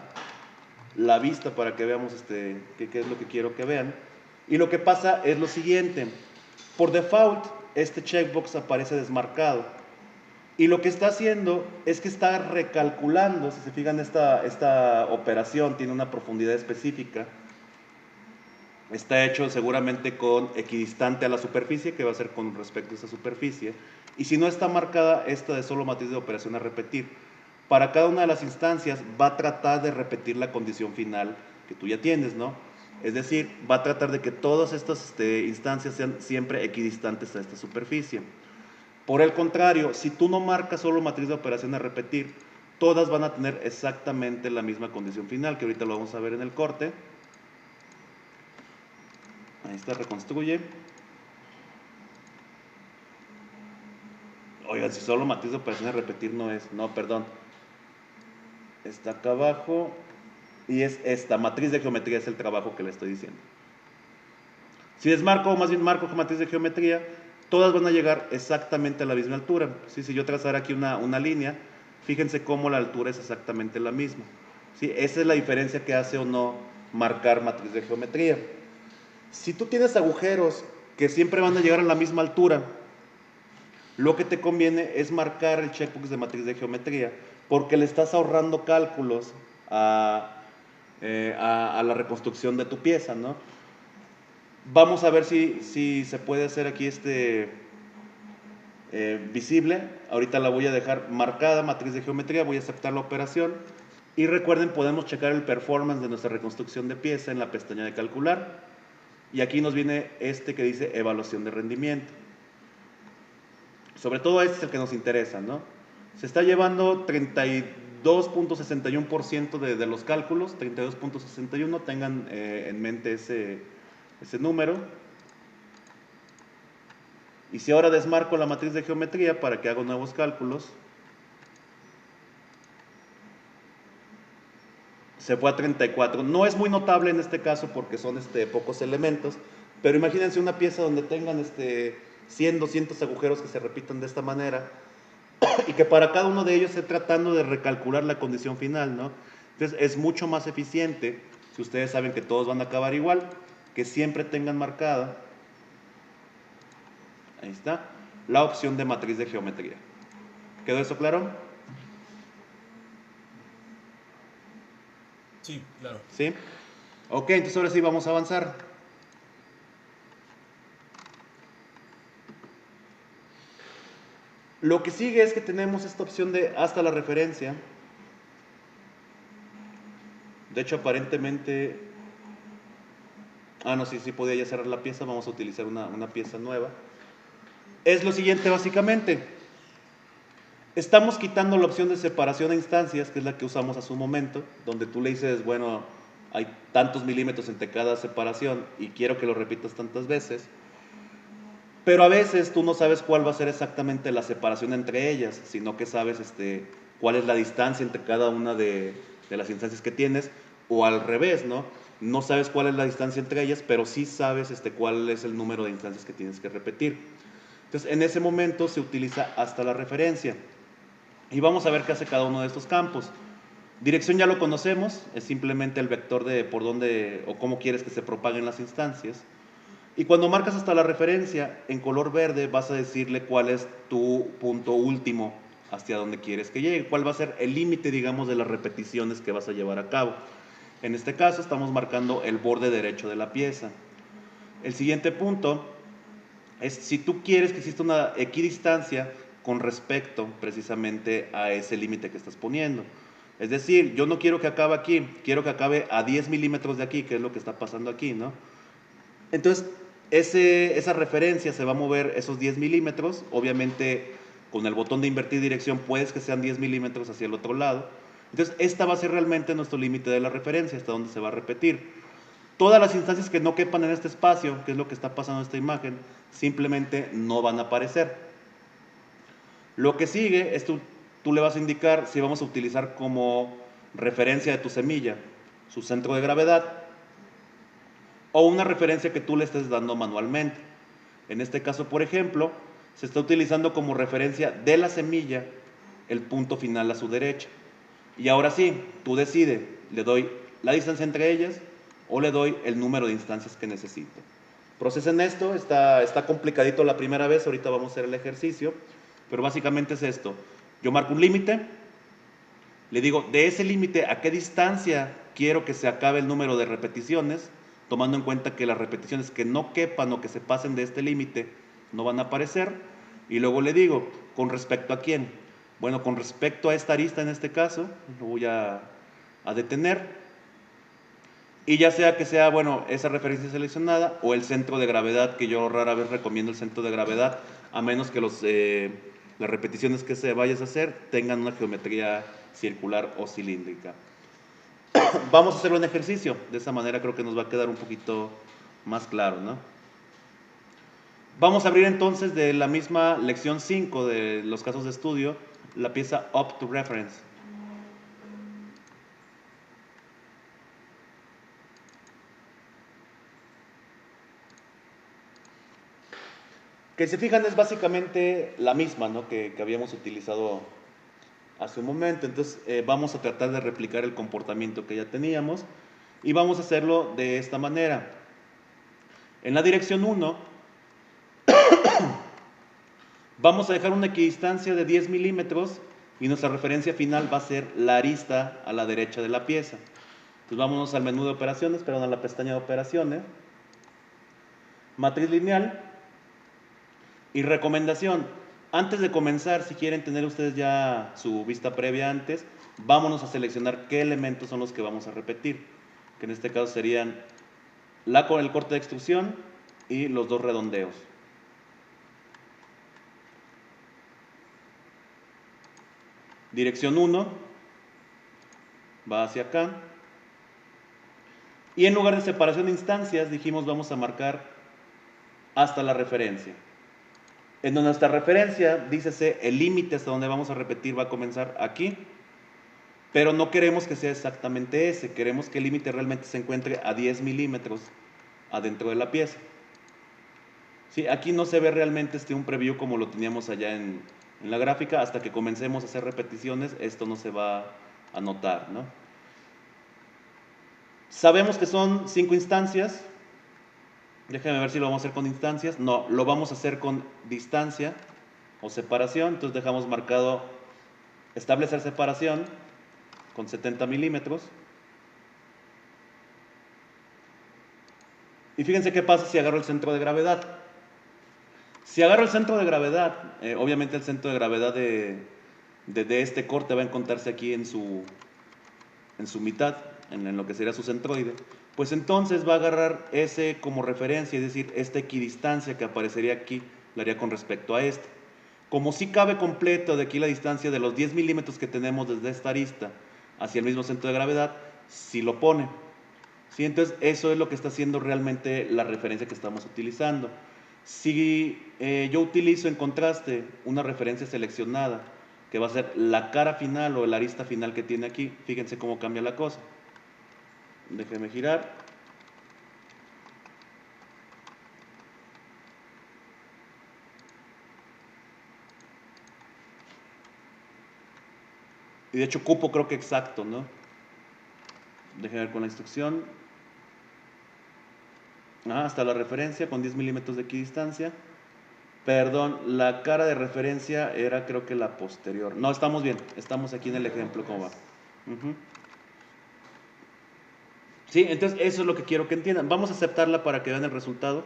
Speaker 1: la vista para que veamos qué es lo que quiero que vean. Y lo que pasa es lo siguiente. Por default, este checkbox aparece desmarcado. Y lo que está haciendo es que está recalculando, si se fijan, esta operación tiene una profundidad específica. Está hecho seguramente con equidistante a la superficie, que va a ser con respecto a esa superficie. Y si no está marcada esta de solo matriz de operación a repetir, para cada una de las instancias va a tratar de repetir la condición final que tú ya tienes, ¿no? Es decir, va a tratar de que todas estas instancias sean siempre equidistantes a esta superficie. Por el contrario, si tú no marcas solo matriz de operación a repetir, todas van a tener exactamente la misma condición final, que ahorita lo vamos a ver en el corte. Ahí está, reconstruye. Oigan, si solo matriz de operación a repetir no es, no, perdón. Está acá abajo y es esta, matriz de geometría es el trabajo que le estoy diciendo. Si desmarco, o más bien marco con matriz de geometría, todas van a llegar exactamente a la misma altura. ¿Sí? Si yo trazara aquí una línea, fíjense cómo la altura es exactamente la misma. ¿Sí? Esa es la diferencia que hace o no marcar matriz de geometría. Si tú tienes agujeros que siempre van a llegar a la misma altura, lo que te conviene es marcar el checkbox de matriz de geometría, porque le estás ahorrando cálculos a la reconstrucción de tu pieza, ¿no? Vamos a ver si se puede hacer aquí visible. Ahorita la voy a dejar marcada, matriz de geometría, voy a aceptar la operación. Y recuerden, podemos checar el performance de nuestra reconstrucción de pieza en la pestaña de calcular. Y aquí nos viene que dice evaluación de rendimiento. Sobre todo este es el que nos interesa, ¿no? Se está llevando 32.61% de los cálculos, 32.61, tengan en mente ese número. Y si ahora desmarco la matriz de geometría para que haga nuevos cálculos, se fue a 34. No es muy notable en este caso porque son pocos elementos, pero imagínense una pieza donde tengan 100, 200 agujeros que se repitan de esta manera y que para cada uno de ellos esté tratando de recalcular la condición final, ¿no? Entonces es mucho más eficiente, si ustedes saben que todos van a acabar igual, que siempre tengan marcada, ahí está, la opción de matriz de geometría. ¿Quedó eso claro?
Speaker 2: Sí, claro.
Speaker 1: ¿Sí? Ok, entonces ahora sí vamos a avanzar. Lo que sigue es que tenemos esta opción de hasta la referencia. De hecho, aparentemente... Ah, no, sí podía ya cerrar la pieza. Vamos a utilizar una pieza nueva. Es lo siguiente básicamente. Estamos quitando la opción de separación a instancias, que es la que usamos hace un momento, donde tú le dices, bueno, hay tantos milímetros entre cada separación y quiero que lo repitas tantas veces. Pero a veces tú no sabes cuál va a ser exactamente la separación entre ellas, sino que sabes cuál es la distancia entre cada una de las instancias que tienes, o al revés, ¿no? No sabes cuál es la distancia entre ellas, pero sí sabes cuál es el número de instancias que tienes que repetir. Entonces, en ese momento se utiliza hasta la referencia. Y vamos a ver qué hace cada uno de estos campos. Dirección ya lo conocemos, es simplemente el vector de por dónde o cómo quieres que se propaguen las instancias. Y cuando marcas hasta la referencia, en color verde vas a decirle cuál es tu punto último, hacia dónde quieres que llegue, cuál va a ser el límite, digamos, de las repeticiones que vas a llevar a cabo. En este caso estamos marcando el borde derecho de la pieza. El siguiente punto es si tú quieres que exista una equidistancia con respecto precisamente a ese límite que estás poniendo. Es decir, yo no quiero que acabe aquí, quiero que acabe a 10 milímetros de aquí, que es lo que está pasando aquí, ¿no? Entonces, esa referencia se va a mover esos 10 milímetros. Obviamente, con el botón de invertir dirección, puedes que sean 10 milímetros hacia el otro lado. Entonces, esta va a ser realmente nuestro límite de la referencia, hasta donde se va a repetir. Todas las instancias que no quepan en este espacio, que es lo que está pasando en esta imagen, simplemente no van a aparecer. Lo que sigue es tú le vas a indicar si vamos a utilizar como referencia de tu semilla su centro de gravedad, o una referencia que tú le estés dando manualmente. En este caso, por ejemplo, se está utilizando como referencia de la semilla el punto final a su derecha. Y ahora sí, tú decides, le doy la distancia entre ellas o le doy el número de instancias que necesito. Procesen esto, está complicadito la primera vez, ahorita vamos a hacer el ejercicio, pero básicamente es esto. Yo marco un límite, le digo de ese límite a qué distancia quiero que se acabe el número de repeticiones, tomando en cuenta que las repeticiones que no quepan o que se pasen de este límite no van a aparecer. Y luego le digo, ¿con respecto a quién? Bueno, con respecto a esta arista en este caso, lo voy a detener. Y ya sea que sea, bueno, esa referencia seleccionada o el centro de gravedad, que yo rara vez recomiendo el centro de gravedad, a menos que las repeticiones que se vayas a hacer tengan una geometría circular o cilíndrica. Vamos a hacerlo en ejercicio, de esa manera creo que nos va a quedar un poquito más claro, ¿no? Vamos a abrir entonces de la misma lección 5 de los casos de estudio, la pieza Up to Reference. Que se fijan es básicamente la misma, ¿no? que habíamos utilizado hace un momento. Entonces vamos a tratar de replicar el comportamiento que ya teníamos y vamos a hacerlo de esta manera. En la dirección 1 vamos a dejar una equidistancia de 10 milímetros y nuestra referencia final va a ser la arista a la derecha de la pieza. Entonces vámonos al menú de operaciones, perdón, a la pestaña de operaciones, matriz lineal y recomendación. Antes de comenzar, si quieren tener ustedes ya su vista previa antes, vámonos a seleccionar qué elementos son los que vamos a repetir, que en este caso serían el corte de extrusión y los dos redondeos. Dirección 1 va hacia acá. Y en lugar de separación de instancias, dijimos vamos a marcar hasta la referencia. En donde nuestra referencia, dícese el límite hasta donde vamos a repetir va a comenzar aquí. Pero no queremos que sea exactamente ese, queremos que el límite realmente se encuentre a 10 milímetros adentro de la pieza. ¿Sí? Aquí no se ve realmente un preview como lo teníamos allá en la gráfica, hasta que comencemos a hacer repeticiones, esto no se va a notar, ¿no? Sabemos que son 5 instancias, déjenme ver si lo vamos a hacer con instancias, no, lo vamos a hacer con distancia o separación, entonces dejamos marcado establecer separación con 70 milímetros. Y fíjense qué pasa si agarro el centro de gravedad. Si agarro el centro de gravedad, obviamente el centro de gravedad de este corte va a encontrarse aquí en su mitad, en lo que sería su centroide. Pues entonces va a agarrar ese como referencia, es decir, esta equidistancia que aparecería aquí, la haría con respecto a este. Como si cabe completo de aquí la distancia de los 10 milímetros que tenemos desde esta arista hacia el mismo centro de gravedad, si lo pone. ¿Sí? Entonces eso es lo que está haciendo realmente la referencia que estamos utilizando. Si yo utilizo en contraste una referencia seleccionada, que va a ser la cara final o la arista final que tiene aquí, fíjense cómo cambia la cosa. Déjenme girar. Y de hecho cupo creo que exacto, ¿no? Déjenme ver con la instrucción. Hasta la referencia con 10 milímetros de equidistancia. Perdón, la cara de referencia era creo que la posterior. No, estamos bien, estamos aquí en el ejemplo cómo va. Sí, entonces eso es lo que quiero que entiendan. Vamos a aceptarla para que vean el resultado.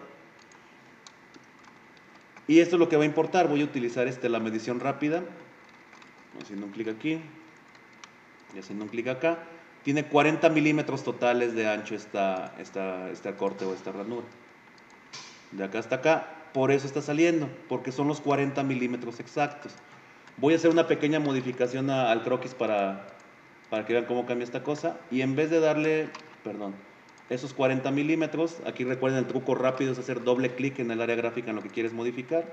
Speaker 1: Y esto es lo que va a importar. Voy a utilizar la medición rápida. Haciendo un clic aquí y haciendo un clic acá. Tiene 40 milímetros totales de ancho este corte o esta ranura. De acá hasta acá. Por eso está saliendo, porque son los 40 milímetros exactos. Voy a hacer una pequeña modificación al croquis para que vean cómo cambia esta cosa. Y en vez de darle, perdón, esos 40 milímetros, aquí recuerden el truco rápido es hacer doble clic en el área gráfica en lo que quieres modificar.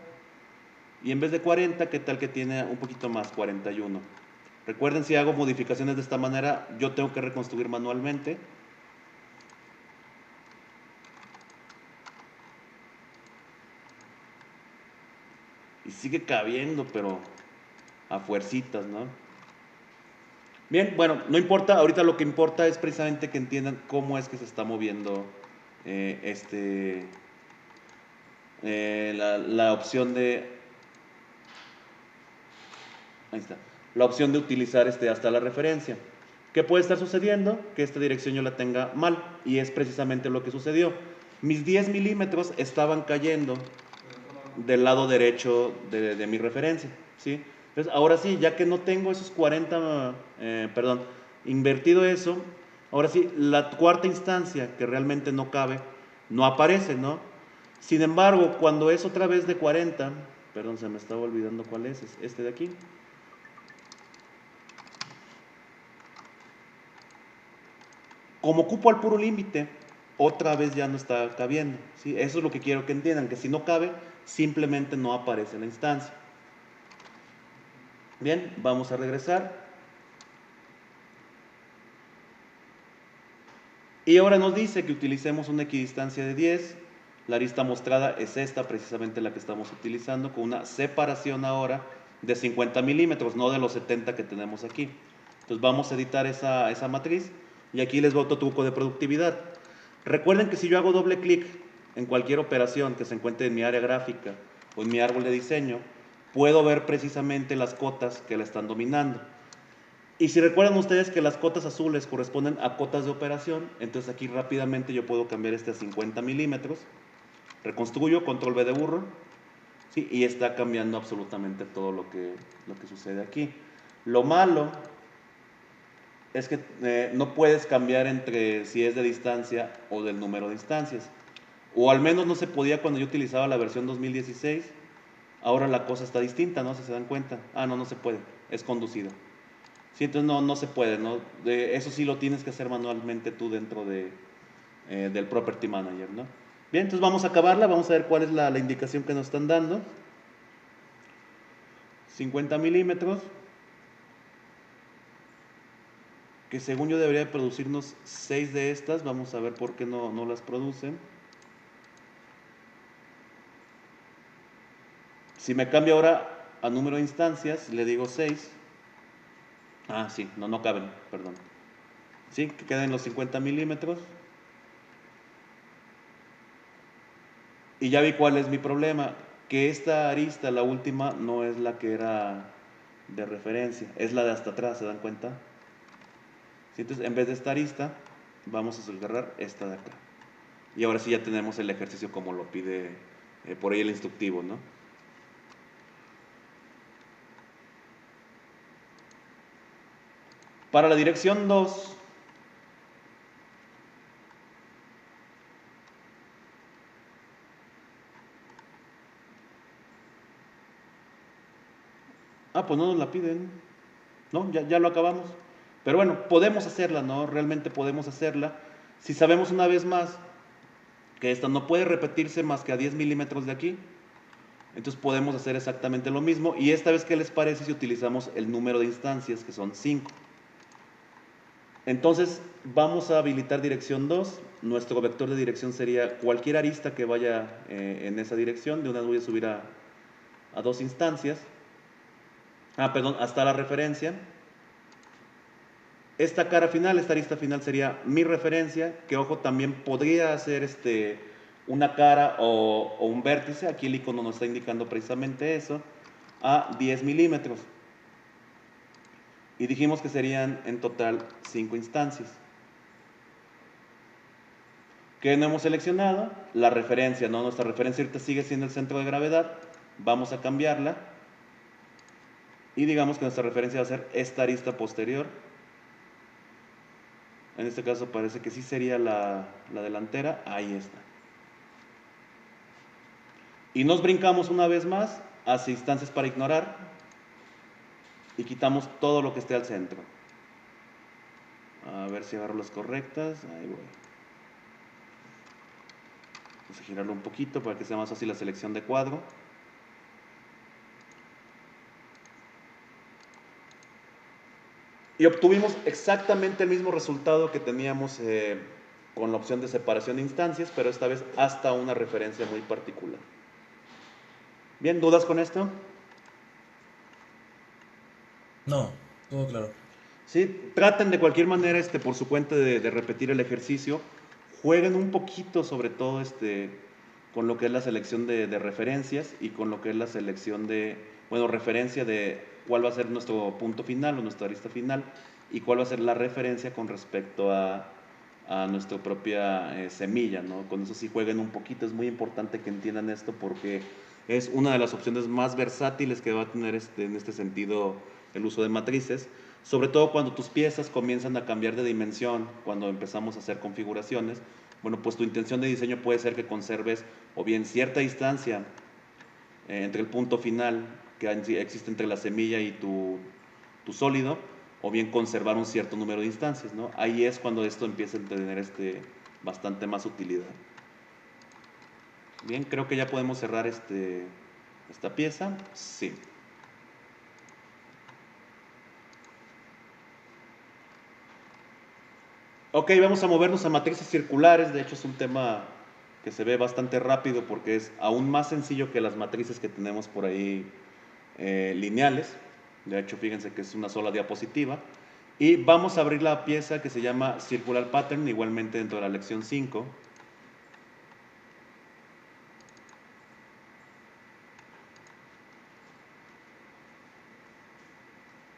Speaker 1: Y en vez de 40, ¿qué tal que tiene un poquito más? 41. Recuerden, si hago modificaciones de esta manera, yo tengo que reconstruir manualmente. Y sigue cabiendo, pero a fuercitas, ¿no? Bien, bueno, no importa, ahorita lo que importa es precisamente que entiendan cómo es que se está moviendo eh, este, la opción de, ahí está, la opción de utilizar hasta la referencia. ¿Qué puede estar sucediendo? Que esta dirección yo la tenga mal, y es precisamente lo que sucedió. Mis 10 milímetros estaban cayendo del lado derecho de mi referencia, ¿sí? Entonces, ahora sí, ya que no tengo esos 40, perdón, invertido eso, ahora sí, la cuarta instancia, que realmente no cabe, no aparece, ¿no? Sin embargo, cuando es otra vez de 40, perdón, se me estaba olvidando cuál es este de aquí. Como cupo al puro límite, otra vez ya no está cabiendo, ¿sí? Eso es lo que quiero que entiendan, que si no cabe, simplemente no aparece la instancia. Bien, vamos a regresar. Y ahora nos dice que utilicemos una equidistancia de 10. La arista mostrada es esta, precisamente la que estamos utilizando, con una separación ahora de 50 milímetros, no de los 70 que tenemos aquí. Entonces vamos a editar esa matriz, y aquí les va otro truco de productividad. Recuerden que si yo hago doble clic en cualquier operación que se encuentre en mi área gráfica o en mi árbol de diseño, puedo ver precisamente las cotas que la están dominando. Y si recuerdan ustedes que las cotas azules corresponden a cotas de operación, entonces aquí rápidamente yo puedo cambiar este a 50 milímetros, reconstruyo, control V de burro, ¿sí? Y está cambiando absolutamente todo lo que sucede aquí. Lo malo es que no puedes cambiar entre si es de distancia o del número de instancias. O al menos no se podía cuando yo utilizaba la versión 2016. Ahora la cosa está distinta, ¿no? Si se dan cuenta. Ah, no, no se puede. Es conducido. Sí, entonces no se puede, ¿no? Eso sí lo tienes que hacer manualmente tú dentro del Property Manager, ¿no? Bien, entonces vamos a acabarla, vamos a ver cuál es la indicación que nos están dando. 50 milímetros, que según yo debería producirnos 6 de estas, vamos a ver por qué no las producen. Si me cambio ahora a número de instancias, le digo 6. Ah, sí, no caben, perdón. Sí, que queden los 50 milímetros. Y ya vi cuál es mi problema, que esta arista, la última, no es la que era de referencia, es la de hasta atrás, ¿se dan cuenta? Sí, entonces, en vez de esta arista, vamos a agarrar esta de acá. Y ahora sí ya tenemos el ejercicio como lo pide por ahí el instructivo, ¿no? Para la dirección 2, pues no nos la piden, ¿no? Ya lo acabamos. Pero bueno, podemos hacerla, ¿no? Realmente podemos hacerla. Si sabemos una vez más que esta no puede repetirse más que a 10 milímetros de aquí, entonces podemos hacer exactamente lo mismo. Y esta vez, ¿qué les parece si utilizamos el número de instancias, que son 5? Entonces vamos a habilitar dirección 2. Nuestro vector de dirección sería cualquier arista que vaya en esa dirección. De una vez voy a subir a 2 instancias. Perdón, hasta la referencia. Esta cara final, esta arista final sería mi referencia, que ojo, también podría ser una cara o un vértice. Aquí el icono nos está indicando precisamente eso, a 10 milímetros. Y dijimos que serían en total 5 instancias. ¿Qué no hemos seleccionado? La referencia, ¿no? Nuestra referencia ahorita sigue siendo el centro de gravedad. Vamos a cambiarla. Y digamos que nuestra referencia va a ser esta arista posterior. En este caso parece que sí sería la delantera. Ahí está. Y nos brincamos una vez más hacia instancias para ignorar. Y quitamos todo lo que esté al centro. A ver si agarro las correctas. Ahí voy. Vamos a girarlo un poquito para que sea más fácil la selección de cuadro. Y obtuvimos exactamente el mismo resultado que teníamos con la opción de separación de instancias, pero esta vez hasta una referencia muy particular. Bien, ¿dudas con esto?
Speaker 2: No, todo claro.
Speaker 1: Sí, traten de cualquier manera, por su cuenta de repetir el ejercicio. Jueguen un poquito, sobre todo, con lo que es la selección de referencias y con lo que es la selección de, bueno, referencia de cuál va a ser nuestro punto final o nuestra arista final y cuál va a ser la referencia con respecto a nuestra propia semilla, ¿no? Con eso sí jueguen un poquito, es muy importante que entiendan esto porque es una de las opciones más versátiles que va a tener en este sentido el uso de matrices, sobre todo cuando tus piezas comienzan a cambiar de dimensión, cuando empezamos a hacer configuraciones. Bueno, pues tu intención de diseño puede ser que conserves o bien cierta distancia entre el punto final que existe entre la semilla y tu sólido, o bien conservar un cierto número de instancias, ¿no? Ahí es cuando esto empieza a tener bastante más utilidad. Bien, creo que ya podemos cerrar esta pieza. Sí. Ok, vamos a movernos a matrices circulares. De hecho, es un tema que se ve bastante rápido porque es aún más sencillo que las matrices que tenemos por ahí lineales. De hecho, fíjense que es una sola diapositiva. Y vamos a abrir la pieza que se llama Circular Pattern, igualmente dentro de la lección 5.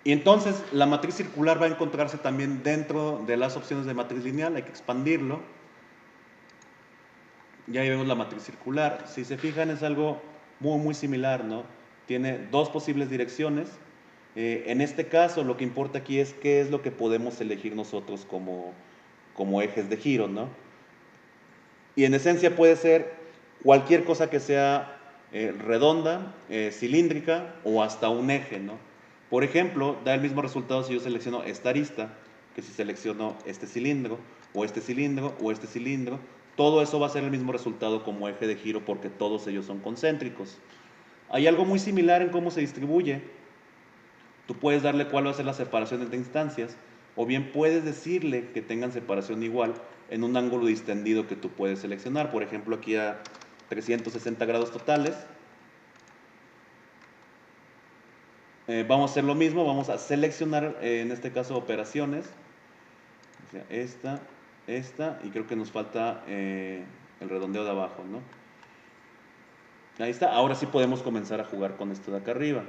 Speaker 1: Y entonces la matriz circular va a encontrarse también dentro de las opciones de matriz lineal. Hay que expandirlo. Ya ahí vemos la matriz circular. Si se fijan es algo muy muy similar, ¿no? Tiene dos posibles direcciones. En este caso lo que importa aquí es qué es lo que podemos elegir nosotros como ejes de giro, ¿no? Y en esencia puede ser cualquier cosa que sea redonda, cilíndrica o hasta un eje, ¿no? Por ejemplo, da el mismo resultado si yo selecciono esta arista que si selecciono este cilindro o este cilindro o este cilindro. Todo eso va a ser el mismo resultado como eje de giro porque todos ellos son concéntricos. Hay algo muy similar en cómo se distribuye. Tú puedes darle cuál va a ser la separación entre instancias, o bien puedes decirle que tengan separación igual en un ángulo distendido que tú puedes seleccionar. Por ejemplo, aquí a 360 grados totales. Vamos a hacer lo mismo, vamos a seleccionar en este caso operaciones. O sea, esta, y creo que nos falta el redondeo de abajo, ¿no? Ahí está, ahora sí podemos comenzar a jugar con esto de acá arriba.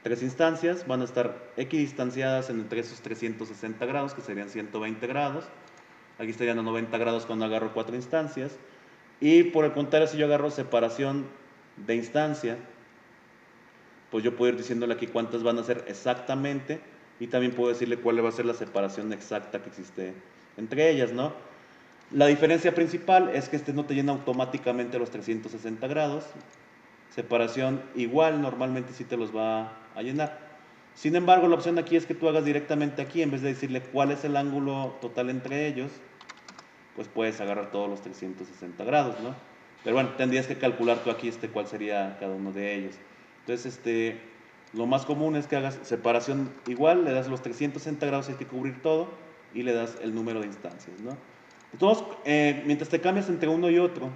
Speaker 1: Tres instancias van a estar equidistanciadas entre esos 360 grados, que serían 120 grados. Aquí estarían a 90 grados cuando agarro cuatro instancias. Y por el contrario, si yo agarro separación de instancia, pues yo puedo ir diciéndole aquí cuántas van a ser exactamente y también puedo decirle cuál va a ser la separación exacta que existe entre ellas, ¿no? La diferencia principal es que este no te llena automáticamente los 360 grados. Separación igual, normalmente sí te los va a llenar. Sin embargo, la opción aquí es que tú hagas directamente aquí, en vez de decirle cuál es el ángulo total entre ellos, pues puedes agarrar todos los 360 grados, ¿no? Pero bueno, tendrías que calcular tú aquí cuál sería cada uno de ellos. Entonces, lo más común es que hagas separación igual, le das los 360 grados, hay que cubrir todo, y le das el número de instancias, ¿no? Entonces, mientras te cambias entre uno y otro,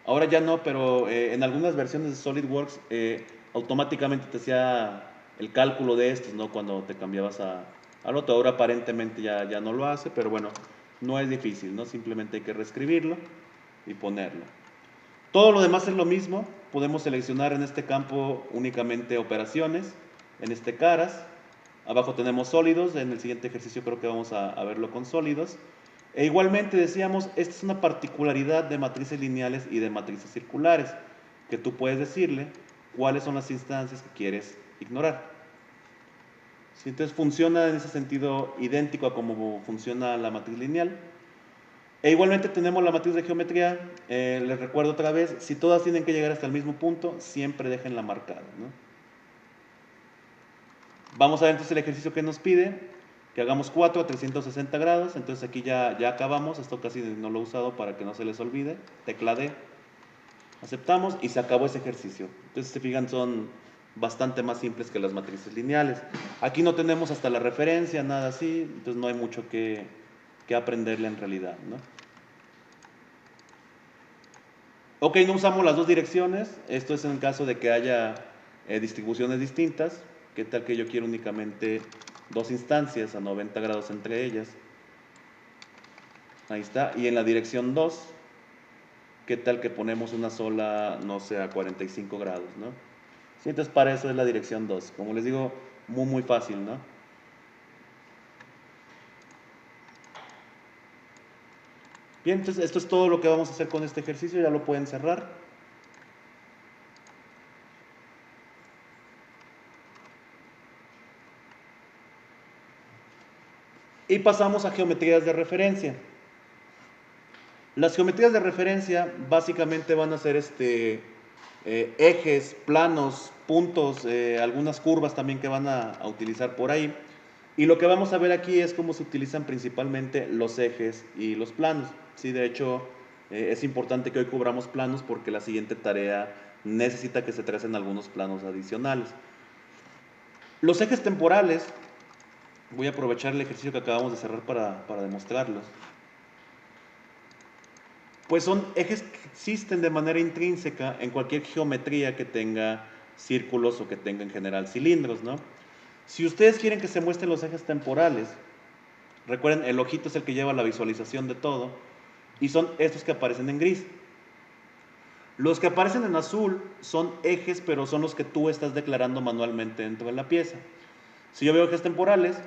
Speaker 1: ahora ya no, pero en algunas versiones de SolidWorks automáticamente te hacía el cálculo de estos, ¿no? Cuando te cambiabas al otro. Ahora aparentemente ya no lo hace, pero bueno, no es difícil, ¿no? Simplemente hay que reescribirlo y ponerlo. Todo lo demás es lo mismo. Podemos seleccionar en este campo únicamente operaciones, en este caras. Abajo tenemos sólidos. En el siguiente ejercicio creo que vamos a verlo con sólidos. E igualmente decíamos, esta es una particularidad de matrices lineales y de matrices circulares, que tú puedes decirle cuáles son las instancias que quieres ignorar. ¿Sí? Entonces funciona en ese sentido idéntico a como funciona la matriz lineal. E igualmente tenemos la matriz de geometría. Les recuerdo otra vez, si todas tienen que llegar hasta el mismo punto, siempre déjenla marcada, ¿no? Vamos a ver entonces el ejercicio que nos pide, que hagamos 4 a 360 grados. Entonces aquí ya acabamos, esto casi no lo he usado para que no se les olvide. Tecla D, aceptamos y se acabó ese ejercicio. Entonces se fijan, son bastante más simples que las matrices lineales. Aquí no tenemos hasta la referencia, nada así, entonces no hay mucho que aprenderle en realidad, ¿no? Ok, no usamos las dos direcciones. Esto es en caso de que haya distribuciones distintas, ¿Qué tal que yo quiero únicamente dos instancias a 90 grados entre ellas? Ahí está. Y en la dirección 2, ¿qué tal que ponemos una sola, no sé, a 45 grados, ¿no? Sí, entonces para eso es la dirección 2. Como les digo, muy, muy fácil, ¿no? Bien, entonces esto es todo lo que vamos a hacer con este ejercicio. Ya lo pueden cerrar. Y pasamos a geometrías de referencia. Las geometrías de referencia básicamente van a ser ejes, planos, puntos, algunas curvas también que van a utilizar por ahí. Y lo que vamos a ver aquí es cómo se utilizan principalmente los ejes y los planos. Sí, de hecho, es importante que hoy cubramos planos porque la siguiente tarea necesita que se tracen algunos planos adicionales. Los ejes temporales, voy a aprovechar el ejercicio que acabamos de cerrar para demostrarlos. Pues son ejes que existen de manera intrínseca en cualquier geometría que tenga círculos o que tenga en general cilindros, ¿no? Si ustedes quieren que se muestren los ejes temporales, recuerden, el ojito es el que lleva la visualización de todo, y son estos que aparecen en gris. Los que aparecen en azul son ejes, pero son los que tú estás declarando manualmente dentro de la pieza. Si yo veo ejes temporales,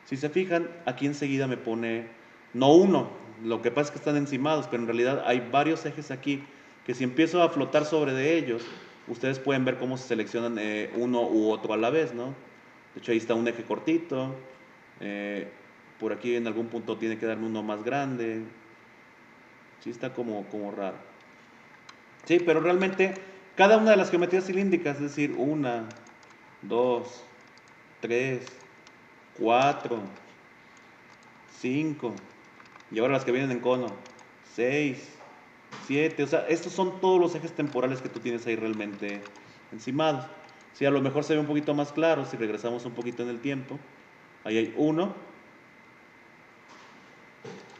Speaker 1: si se fijan, aquí enseguida me pone, no uno, lo que pasa es que están encimados, pero en realidad hay varios ejes aquí que si empiezo a flotar sobre de ellos, ustedes pueden ver cómo se seleccionan uno u otro a la vez, ¿no? De hecho ahí está un eje cortito, eh, por aquí en algún punto tiene que darme uno más grande, sí está como raro. Sí, pero realmente cada una de las geometrías cilíndricas, es decir, una, dos, tres, cuatro, 5, y ahora las que vienen en cono, 6, 7, o sea, estos son todos los ejes temporales que tú tienes ahí realmente encimados. Si a lo mejor se ve un poquito más claro, si regresamos un poquito en el tiempo, ahí hay uno.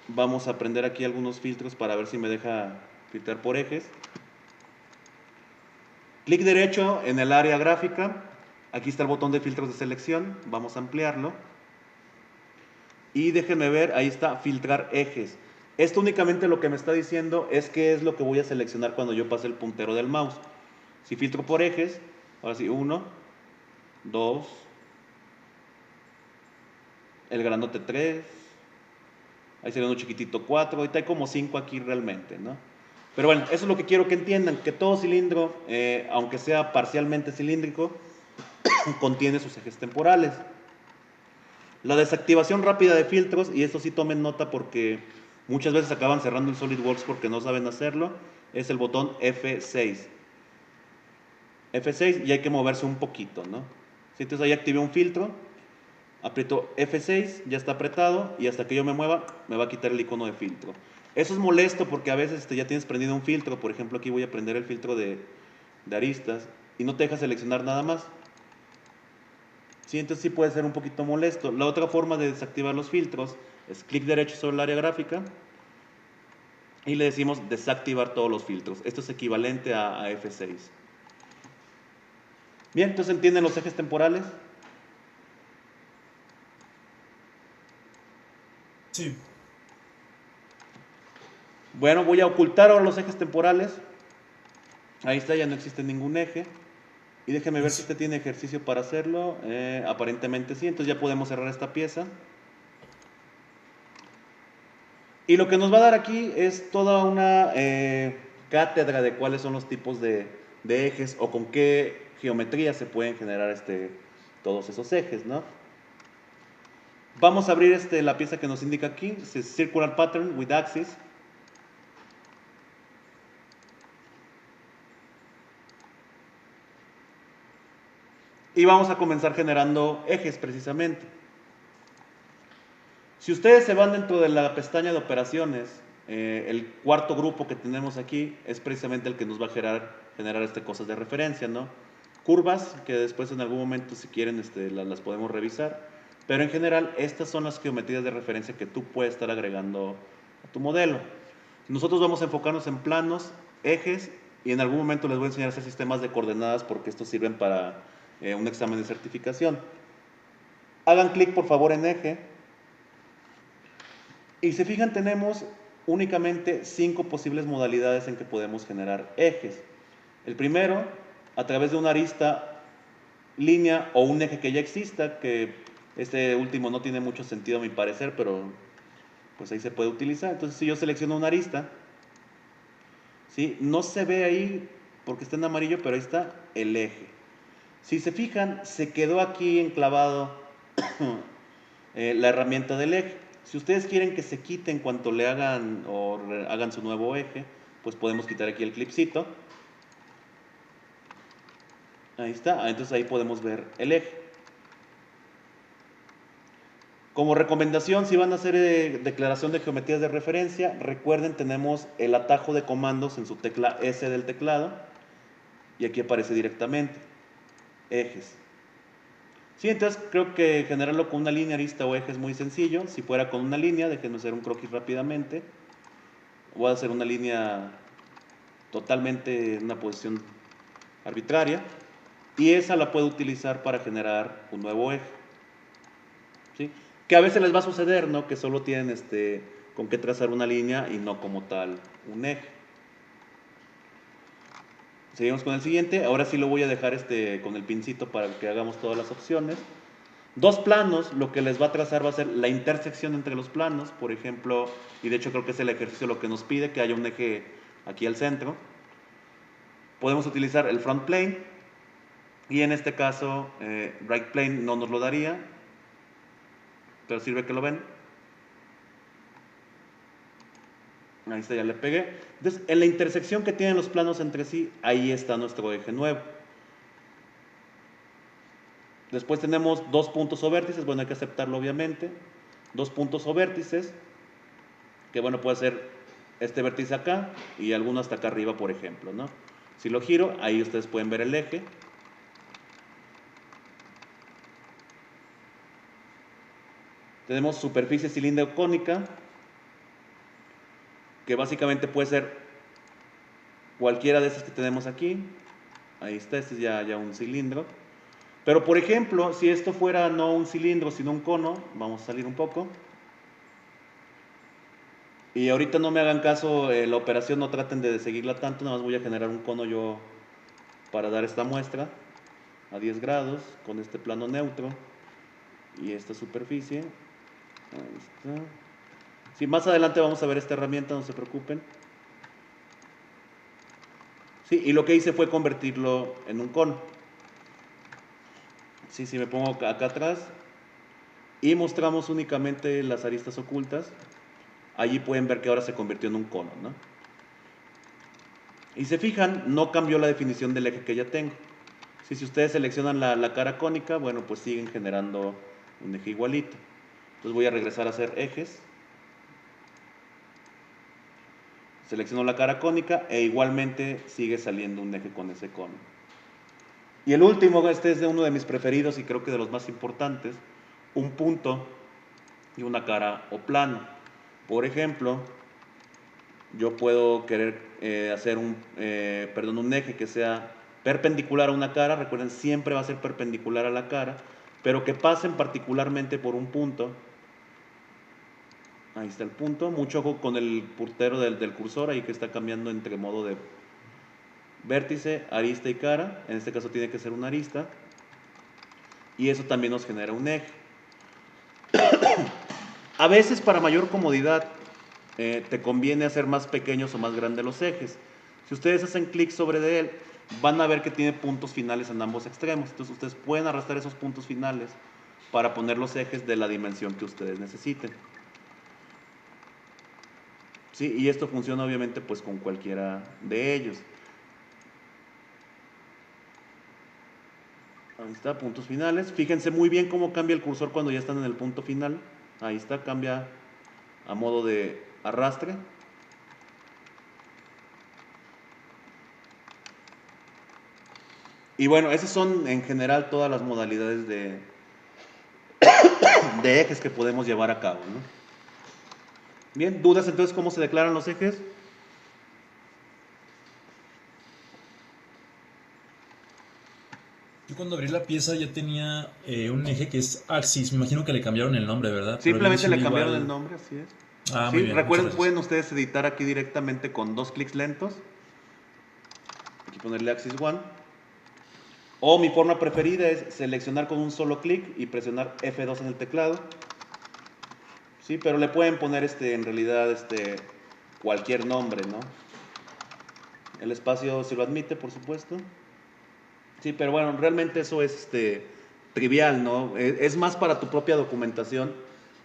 Speaker 1: Vamos a prender aquí algunos filtros para ver si me deja filtrar por ejes. Clic derecho en el área gráfica, aquí está el botón de filtros de selección, vamos a ampliarlo. Y déjenme ver, ahí está, filtrar ejes. Esto únicamente lo que me está diciendo es qué es lo que voy a seleccionar cuando yo pase el puntero del mouse. Si filtro por ejes, ahora sí, 1, 2, el grandote 3, ahí sería uno chiquitito 4, ahorita hay como 5 aquí realmente, ¿no? Pero bueno, eso es lo que quiero que entiendan, que todo cilindro, aunque sea parcialmente cilíndrico, contiene sus ejes temporales. La desactivación rápida de filtros, y esto sí tomen nota porque muchas veces acaban cerrando el SolidWorks porque no saben hacerlo, es el botón F6. F6 y hay que moverse un poquito, ¿no? Si entonces ahí activé un filtro, aprieto F6, ya está apretado y hasta que yo me mueva me va a quitar el icono de filtro. Eso es molesto porque a veces ya tienes prendido un filtro, por ejemplo aquí voy a prender el filtro de aristas y no te deja seleccionar nada más. Sí, entonces sí puede ser un poquito molesto. La otra forma de desactivar los filtros es clic derecho sobre el área gráfica y le decimos desactivar todos los filtros. Esto es equivalente a F6. Bien, entonces entienden los ejes temporales.
Speaker 2: Sí.
Speaker 1: Bueno, voy a ocultar ahora los ejes temporales. Ahí está, ya no existe ningún eje. Y déjeme ver si este tiene ejercicio para hacerlo. Aparentemente sí, entonces ya podemos cerrar esta pieza. Y lo que nos va a dar aquí es toda una cátedra de cuáles son los tipos de ejes o con qué geometría se pueden generar todos esos ejes, ¿no? Vamos a abrir la pieza que nos indica aquí, Circular Pattern with Axis. Y vamos a comenzar generando ejes precisamente. Si ustedes se van dentro de la pestaña de operaciones, el cuarto grupo que tenemos aquí es precisamente el que nos va a generar cosas de referencia, ¿no? Curvas, que después en algún momento si quieren las podemos revisar, pero en general estas son las geometrías de referencia que tú puedes estar agregando a tu modelo. Nosotros vamos a enfocarnos en planos, ejes y en algún momento les voy a enseñar a hacer sistemas de coordenadas porque estos sirven para un examen de certificación. Hagan clic por favor en eje. Y si fijan, tenemos únicamente 5 posibles modalidades en que podemos generar ejes. El primero, a través de una arista, línea o un eje que ya exista, que este último no tiene mucho sentido a mi parecer, pero pues ahí se puede utilizar. Entonces si yo selecciono una arista, ¿sí? No se ve ahí porque está en amarillo, pero ahí está el eje. Si se fijan, se quedó aquí enclavado la herramienta del eje. Si ustedes quieren que se quite en cuanto le hagan o hagan su nuevo eje, pues podemos quitar aquí el clipcito. Ahí está, entonces ahí podemos ver el eje. Como recomendación, si van a hacer declaración de geometrías de referencia, recuerden, tenemos el atajo de comandos en su tecla S del teclado y aquí aparece directamente, ejes. Sí, entonces creo que generarlo con una línea, arista o eje es muy sencillo. Si fuera con una línea, déjenme hacer un croquis rápidamente. Voy a hacer una línea totalmente en una posición arbitraria y esa la puedo utilizar para generar un nuevo eje. ¿Sí? Que a veces les va a suceder, ¿no? Que solo tienen con qué trazar una línea y no como tal un eje. Seguimos con el siguiente. Ahora sí lo voy a dejar con el pincito para que hagamos todas las opciones. Dos planos, lo que les va a trazar va a ser la intersección entre los planos, por ejemplo, y de hecho creo que es el ejercicio lo que nos pide, que haya un eje aquí al centro. Podemos utilizar el front plane y en este caso right plane no nos lo daría, pero sirve que lo ven. Ahí está, ya le pegué. Entonces, en la intersección que tienen los planos entre sí, ahí está nuestro eje nuevo. Después tenemos dos puntos o vértices, bueno, hay que aceptarlo obviamente. Dos puntos o vértices, que bueno, puede ser este vértice acá y alguno hasta acá arriba, por ejemplo, ¿no? Si lo giro, ahí ustedes pueden ver el eje. Tenemos superficie cilíndrica cónica, que básicamente puede ser cualquiera de esas que tenemos aquí. Ahí está, este es ya un cilindro. Pero por ejemplo, si esto fuera no un cilindro, sino un cono, vamos a salir un poco. Y ahorita no me hagan caso, la operación no traten de seguirla tanto, nada más voy a generar un cono yo para dar esta muestra a 10 grados con este plano neutro y esta superficie. Ahí está. Sí, más adelante vamos a ver esta herramienta, no se preocupen. Sí, y lo que hice fue convertirlo en un cono. Sí, si me pongo acá atrás y mostramos únicamente las aristas ocultas, allí pueden ver que ahora se convirtió en un cono, ¿no? Y se fijan, no cambió la definición del eje que ya tengo. Si ustedes seleccionan la cara cónica, bueno, pues siguen generando un eje igualito. Entonces voy a regresar a hacer ejes. Selecciono la cara cónica e igualmente sigue saliendo un eje con ese cono. Y el último, este es de uno de mis preferidos y creo que de los más importantes, un punto y una cara o plano. Por ejemplo, yo puedo querer hacer un eje que sea perpendicular a una cara, recuerden, siempre va a ser perpendicular a la cara, pero que pasen particularmente por un punto. Ahí está el punto, mucho ojo con el puntero del cursor, ahí que está cambiando entre modo de vértice, arista y cara, en este caso tiene que ser una arista, y eso también nos genera un eje. A veces para mayor comodidad te conviene hacer más pequeños o más grandes los ejes. Si ustedes hacen clic sobre él, van a ver que tiene puntos finales en ambos extremos. Entonces ustedes pueden arrastrar esos puntos finales para poner los ejes de la dimensión que ustedes necesiten. ¿Sí? Y esto funciona obviamente pues con cualquiera de ellos. Ahí está, puntos finales. Fíjense muy bien cómo cambia el cursor cuando ya están en el punto final. Ahí está, cambia a modo de arrastre. Y bueno, esas son en general todas las modalidades de ejes que podemos llevar a cabo, ¿no? Bien, ¿dudas entonces cómo se declaran los ejes?
Speaker 2: Yo cuando abrí la pieza ya tenía un eje que es Axis. Me imagino que le cambiaron el nombre, ¿verdad? Pero viene
Speaker 1: Simplemente
Speaker 2: siendo
Speaker 1: le cambiaron el
Speaker 2: igual.
Speaker 1: nombre, así es.
Speaker 2: Ah, muy
Speaker 1: Sí,
Speaker 2: bien, muchas
Speaker 1: recuerden,
Speaker 2: gracias.
Speaker 1: pueden ustedes editar aquí directamente con 2 clics lentos. Aquí ponerle Axis One. O mi forma preferida es seleccionar con un solo clic y presionar F2 en el teclado. Sí, pero le pueden poner en realidad cualquier nombre, ¿no? El espacio si lo admite, por supuesto. Sí, pero bueno, realmente eso es trivial, ¿no? Es más para tu propia documentación.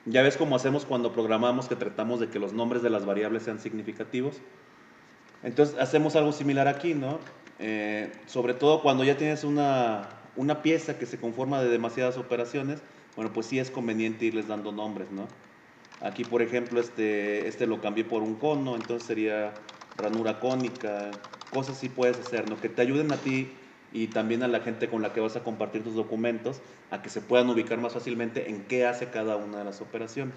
Speaker 1: Ya ves cómo hacemos cuando programamos que tratamos de que los nombres de las variables sean significativos. Entonces hacemos algo similar aquí, ¿no? Sobre todo cuando ya tienes una pieza que se conforma de demasiadas operaciones, bueno, pues sí es conveniente irles dando nombres, ¿no? Aquí, por ejemplo, este lo cambié por un cono, entonces sería ranura cónica, cosas así puedes hacer, ¿no? Que te ayuden a ti y también a la gente con la que vas a compartir tus documentos a que se puedan ubicar más fácilmente en qué hace cada una de las operaciones.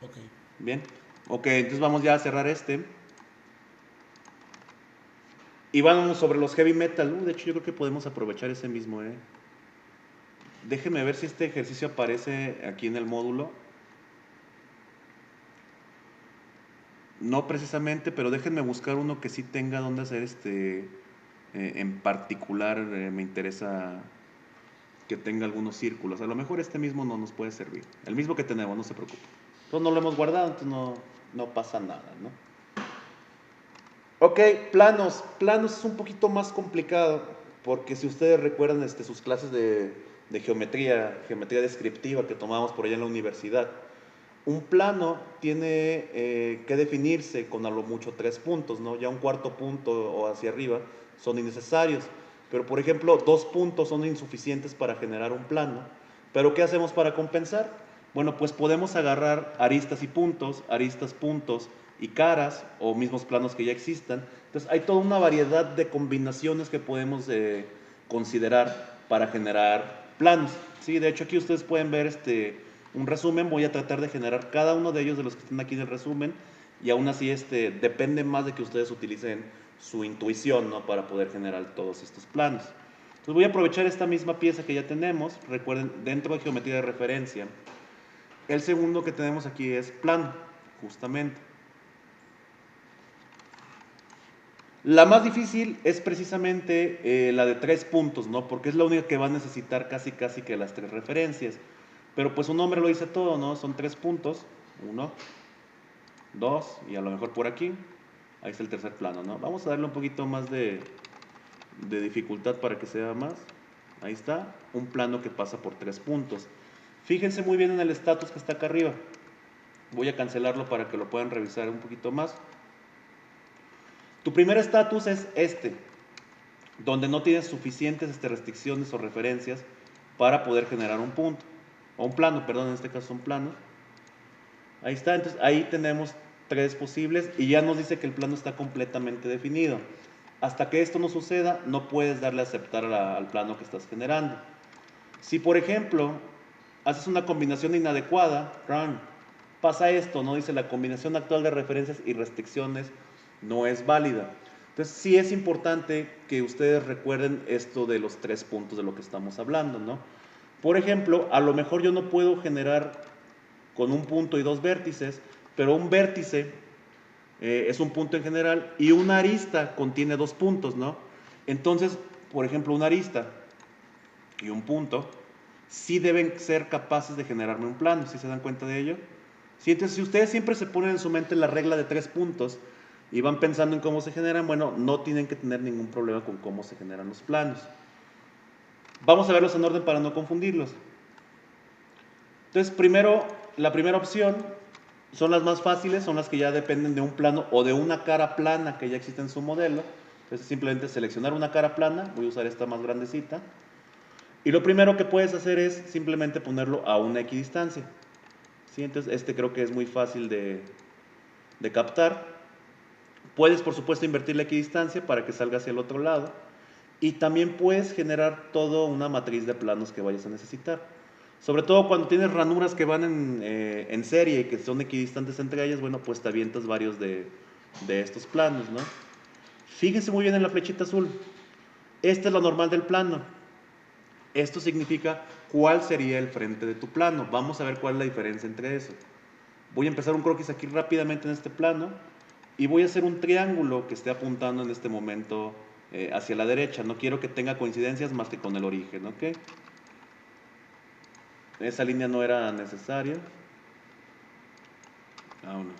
Speaker 2: Ok.
Speaker 1: Bien, ok, entonces vamos ya a cerrar este. Y vamos sobre los heavy metal. De hecho, yo creo que podemos aprovechar ese mismo, ¿eh? Déjeme ver si este ejercicio aparece aquí en el módulo. No precisamente, pero déjenme buscar uno que sí tenga donde hacer en particular me interesa que tenga algunos círculos. A lo mejor este mismo no nos puede servir. El mismo que tenemos, no se preocupe. Entonces no lo hemos guardado, entonces no pasa nada, ¿no? Ok, planos. Planos es un poquito más complicado porque si ustedes recuerdan sus clases de geometría descriptiva que tomamos por allá en la universidad, un plano tiene que definirse con a lo mucho 3 puntos, ¿no? Ya un cuarto punto o hacia arriba son innecesarios. Pero, por ejemplo, 2 puntos son insuficientes para generar un plano. Pero, ¿qué hacemos para compensar? Bueno, pues podemos agarrar aristas, puntos y caras o mismos planos que ya existan. Entonces, hay toda una variedad de combinaciones que podemos considerar para generar planos. Sí, de hecho, aquí ustedes pueden ver un resumen. Voy a tratar de generar cada uno de ellos de los que están aquí en el resumen y aún así depende más de que ustedes utilicen su intuición, ¿no? Para poder generar todos estos planos. Entonces voy a aprovechar esta misma pieza que ya tenemos. Recuerden, dentro de geometría de referencia, el segundo que tenemos aquí es plano, justamente. La más difícil es precisamente la de 3 puntos, ¿no? Porque es la única que va a necesitar casi casi que las 3 referencias. Pero pues su nombre lo dice todo, ¿no? Son 3 puntos. Uno, dos, y a lo mejor por aquí. Ahí está el tercer plano, ¿no? Vamos a darle un poquito más de dificultad para que sea más. Ahí está, un plano que pasa por 3 puntos. Fíjense muy bien en el estatus que está acá arriba. Voy a cancelarlo para que lo puedan revisar un poquito más. Tu primer estatus es donde no tienes suficientes restricciones o referencias para poder generar un punto. O un plano, perdón, en este caso son planos. Ahí está, entonces ahí tenemos 3 posibles y ya nos dice que el plano está completamente definido. Hasta que esto no suceda, no puedes darle a aceptar al plano que estás generando. Si, por ejemplo, haces una combinación inadecuada, pasa esto, ¿no? Dice la combinación actual de referencias y restricciones no es válida. Entonces, sí es importante que ustedes recuerden esto de los 3 puntos de lo que estamos hablando, ¿no? Por ejemplo, a lo mejor yo no puedo generar con un punto y 2 vértices, pero un vértice es un punto en general y una arista contiene 2 puntos, ¿no? Entonces, por ejemplo, una arista y un punto sí deben ser capaces de generarme un plano, ¿sí se dan cuenta de ello? Sí, entonces, si ustedes siempre se ponen en su mente la regla de 3 puntos y van pensando en cómo se generan, bueno, no tienen que tener ningún problema con cómo se generan los planos. Vamos a verlos en orden para no confundirlos. Entonces, primero, la primera opción son las más fáciles, son las que ya dependen de un plano o de una cara plana que ya existe en su modelo. Entonces, simplemente seleccionar una cara plana, voy a usar esta más grandecita. Y lo primero que puedes hacer es simplemente ponerlo a una equidistancia. ¿Sí? Entonces, creo que es muy fácil de captar. Puedes, por supuesto, invertir la equidistancia para que salga hacia el otro lado. Y también puedes generar toda una matriz de planos que vayas a necesitar. Sobre todo cuando tienes ranuras que van en serie y que son equidistantes entre ellas, bueno, pues te avientas varios de estos planos, ¿no? Fíjense muy bien en la flechita azul. Esta es la normal del plano. Esto significa cuál sería el frente de tu plano. Vamos a ver cuál es la diferencia entre eso. Voy a empezar un croquis aquí rápidamente en este plano y voy a hacer un triángulo que esté apuntando en este momento hacia la derecha. No quiero que tenga coincidencias más que con el origen, ¿ok? Esa línea no era necesaria. Vámonos.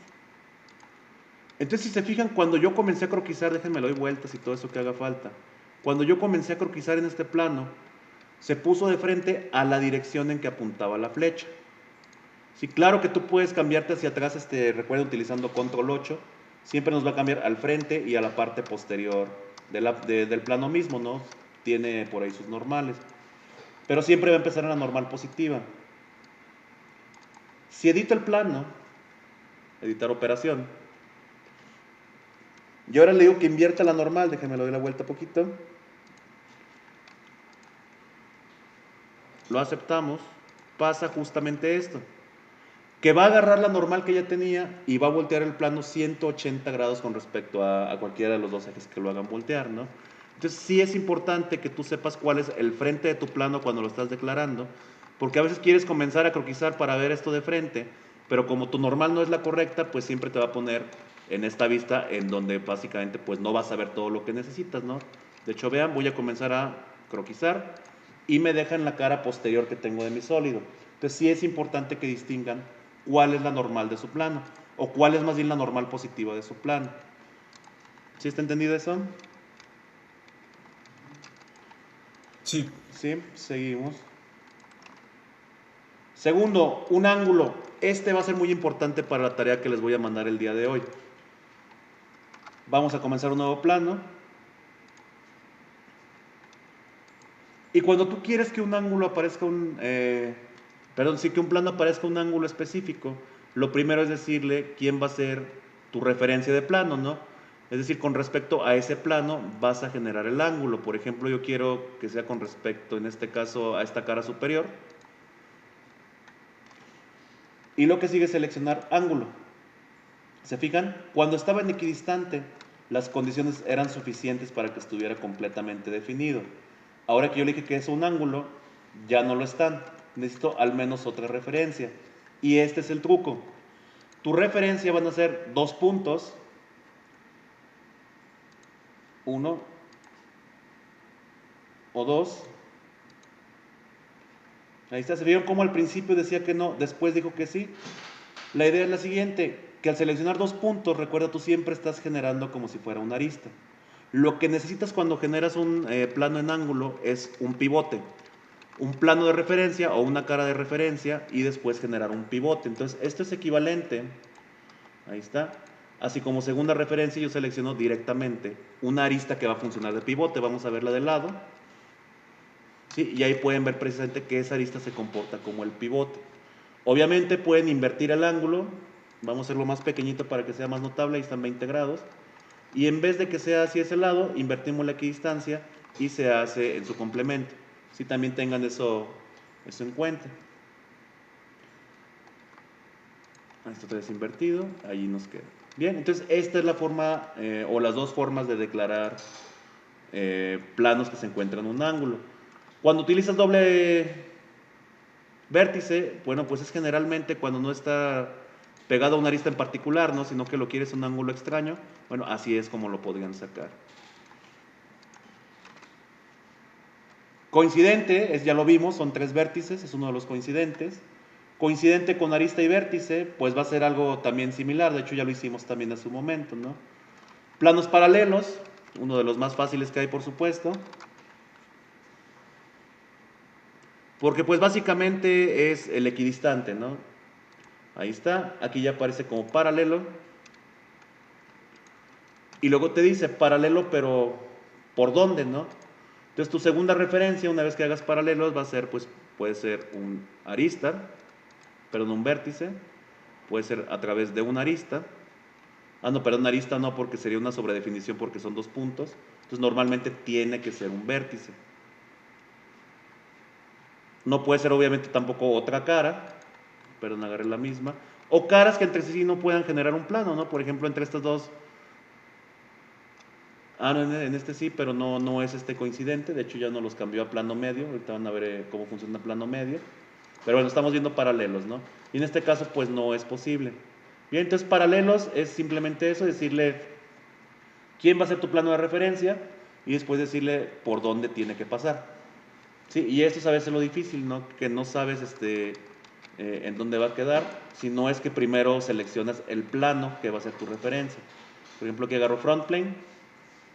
Speaker 1: Entonces, si se fijan, cuando yo comencé a croquisar, déjenme le doy vueltas y todo eso que haga falta. Cuando yo comencé a croquisar en este plano, se puso de frente a la dirección en que apuntaba la flecha. Sí, claro que tú puedes cambiarte hacia atrás, recuerda utilizando control 8, siempre nos va a cambiar al frente y a la parte posterior del plano mismo, ¿no? Tiene por ahí sus normales, pero siempre va a empezar en la normal positiva. Si edito el plano, editar operación, y ahora le digo que invierta la normal, déjenme le doy la vuelta poquito, lo aceptamos, pasa justamente esto, que va a agarrar la normal que ya tenía y va a voltear el plano 180 grados con respecto a cualquiera de los dos ejes que lo hagan voltear, ¿no? Entonces sí es importante que tú sepas cuál es el frente de tu plano cuando lo estás declarando, porque a veces quieres comenzar a croquisar para ver esto de frente, pero como tu normal no es la correcta, pues siempre te va a poner en esta vista en donde básicamente pues no vas a ver todo lo que necesitas, ¿no? De hecho, vean, voy a comenzar a croquisar y me deja en la cara posterior que tengo de mi sólido. Entonces sí es importante que distingan cuál es la normal de su plano, o cuál es más bien la normal positiva de su plano. ¿Sí está entendido eso?
Speaker 2: Sí,
Speaker 1: Sí, seguimos. Segundo, un ángulo. Este va a ser muy importante para la tarea que les voy a mandar el día de hoy. Vamos a comenzar un nuevo plano. Y cuando tú quieres que un ángulo aparezca que un plano aparezca un ángulo específico, lo primero es decirle quién va a ser tu referencia de plano, ¿no? Es decir, con respecto a ese plano vas a generar el ángulo. Por ejemplo, yo quiero que sea con respecto, en este caso, a esta cara superior. Y lo que sigue es seleccionar ángulo. ¿Se fijan? Cuando estaba en equidistante, las condiciones eran suficientes para que estuviera completamente definido. Ahora que yo le dije que es un ángulo, ya no lo están. Necesito al menos otra referencia. Y este es el truco. Tu referencia van a ser dos puntos. Uno o dos. Ahí está. ¿Se vieron cómo al principio decía que no, después dijo que sí? La idea es la siguiente, que al seleccionar dos puntos, recuerda, tú siempre estás generando como si fuera una arista. Lo que necesitas cuando generas un plano en ángulo es un pivote, un plano de referencia o una cara de referencia y después generar un pivote. Entonces, esto es equivalente, ahí está, así como segunda referencia yo selecciono directamente una arista que va a funcionar de pivote. Vamos a verla de lado, ¿sí? Y ahí pueden ver precisamente que esa arista se comporta como el pivote. Obviamente pueden invertir el ángulo, vamos a hacerlo más pequeñito para que sea más notable, ahí están 20 grados. Y en vez de que sea hacia ese lado, invertimos la equidistancia y se hace en su complemento. Si también tengan eso en cuenta. Esto otra vez invertido, ahí nos queda. Bien, entonces esta es la forma o las dos formas de declarar planos que se encuentran en un ángulo. Cuando utilizas doble vértice, bueno, pues es generalmente cuando no está pegado a una arista en particular, ¿no? Sino que lo quieres un ángulo extraño. Bueno, así es como lo podrían sacar. Coincidente, ya lo vimos, son tres vértices, es uno de los coincidentes. Coincidente con arista y vértice, pues va a ser algo también similar, de hecho ya lo hicimos también en su momento, ¿no? Planos paralelos, uno de los más fáciles que hay, por supuesto. Porque pues básicamente es el equidistante, ¿no? Ahí está, aquí ya aparece como paralelo. Y luego te dice paralelo, pero ¿por dónde, no? Entonces tu segunda referencia, una vez que hagas paralelos, va a ser, pues, puede ser un arista, perdón, un vértice, puede ser a través de una arista. Ah, no, perdón, arista no, porque sería una sobredefinición porque son dos puntos. Entonces normalmente tiene que ser un vértice. No puede ser obviamente tampoco otra cara, perdón, agarré la misma. O caras que entre sí no puedan generar un plano, ¿no? Por ejemplo, entre estas dos Ah, no, en este sí, pero no es coincidente. De hecho, ya no los cambió a plano medio. Ahorita van a ver cómo funciona plano medio. Pero bueno, estamos viendo paralelos, ¿no? Y en este caso, pues no es posible. Bien, entonces paralelos es simplemente eso, decirle quién va a ser tu plano de referencia y después decirle por dónde tiene que pasar. Sí, y esto es a veces lo difícil, ¿no? Que no sabes en dónde va a quedar, si no es que primero seleccionas el plano que va a ser tu referencia. Por ejemplo, aquí agarro front plane,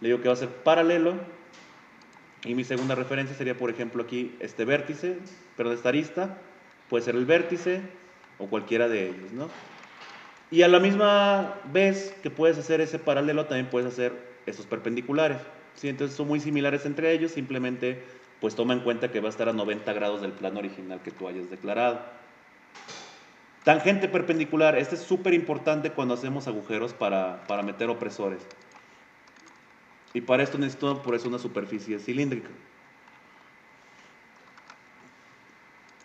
Speaker 1: le digo que va a ser paralelo, y mi segunda referencia sería, por ejemplo, aquí este vértice, pero de esta arista, puede ser el vértice o cualquiera de ellos, ¿no? Y a la misma vez que puedes hacer ese paralelo, también puedes hacer esos perpendiculares, ¿sí? Entonces son muy similares entre ellos, simplemente pues toma en cuenta que va a estar a 90 grados del plano original que tú hayas declarado. Tangente perpendicular, este es súper importante cuando hacemos agujeros para meter opresores. Y para esto necesito por eso una superficie cilíndrica.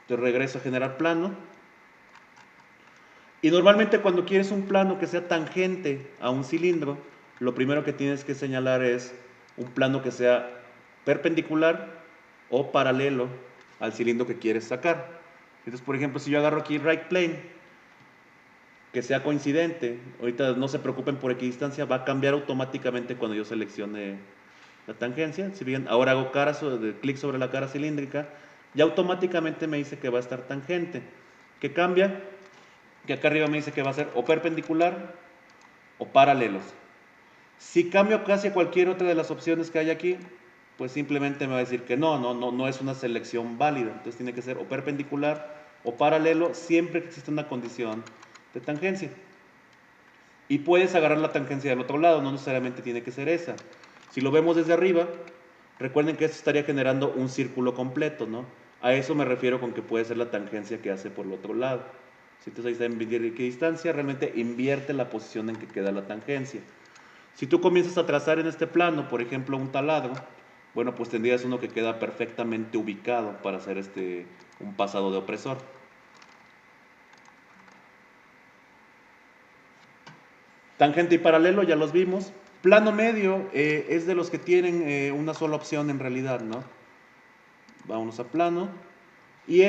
Speaker 1: Te regreso a generar plano. Y normalmente cuando quieres un plano que sea tangente a un cilindro, lo primero que tienes que señalar es un plano que sea perpendicular o paralelo al cilindro que quieres sacar. Entonces, por ejemplo, si yo agarro aquí right plane, que sea coincidente, ahorita no se preocupen por equidistancia, va a cambiar automáticamente cuando yo seleccione la tangencia. Si bien ahora hago clic sobre la cara cilíndrica, ya automáticamente me dice que va a estar tangente. ¿Qué cambia? Que acá arriba me dice que va a ser o perpendicular o paralelos. Si cambio casi cualquier otra de las opciones que hay aquí, pues simplemente me va a decir que no es una selección válida. Entonces tiene que ser o perpendicular o paralelo siempre que exista una condición de tangencia. Y puedes agarrar la tangencia del otro lado, no necesariamente tiene que ser esa. Si lo vemos desde arriba, recuerden que esto estaría generando un círculo completo, ¿no? A eso me refiero con que puede ser la tangencia que hace por el otro lado. Si tú está en equidistancia, realmente invierte la posición en que queda la tangencia. Si tú comienzas a trazar en este plano, por ejemplo, un taladro, bueno, pues tendrías uno que queda perfectamente ubicado para hacer un pasado de opresor. Tangente y paralelo, ya los vimos. Plano medio es de los que tienen una sola opción en realidad, ¿no? Vámonos a plano. Y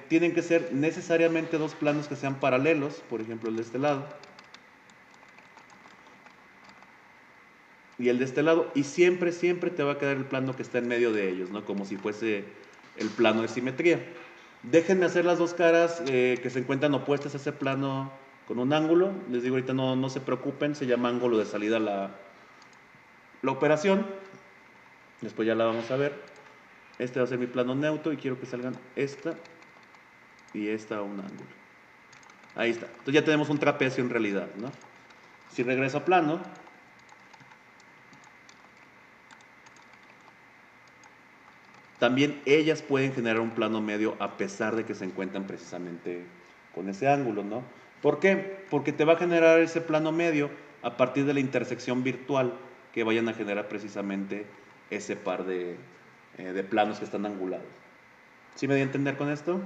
Speaker 1: tienen que ser necesariamente dos planos que sean paralelos, por ejemplo el de este lado y el de este lado, y siempre, siempre te va a quedar el plano que está en medio de ellos, ¿no? Como si fuese el plano de simetría. Déjenme hacer las dos caras que se encuentran opuestas a ese plano con un ángulo. Les digo ahorita no se preocupen, se llama ángulo de salida la operación. Después ya la vamos a ver. Este va a ser mi plano neutro y quiero que salgan esta y esta a un ángulo. Ahí está. Entonces ya tenemos un trapecio en realidad, ¿no? Si regreso a plano, también ellas pueden generar un plano medio a pesar de que se encuentran precisamente con ese ángulo, ¿no? ¿Por qué? Porque te va a generar ese plano medio a partir de la intersección virtual que vayan a generar precisamente ese par de planos que están angulados. ¿Sí me di a entender con esto?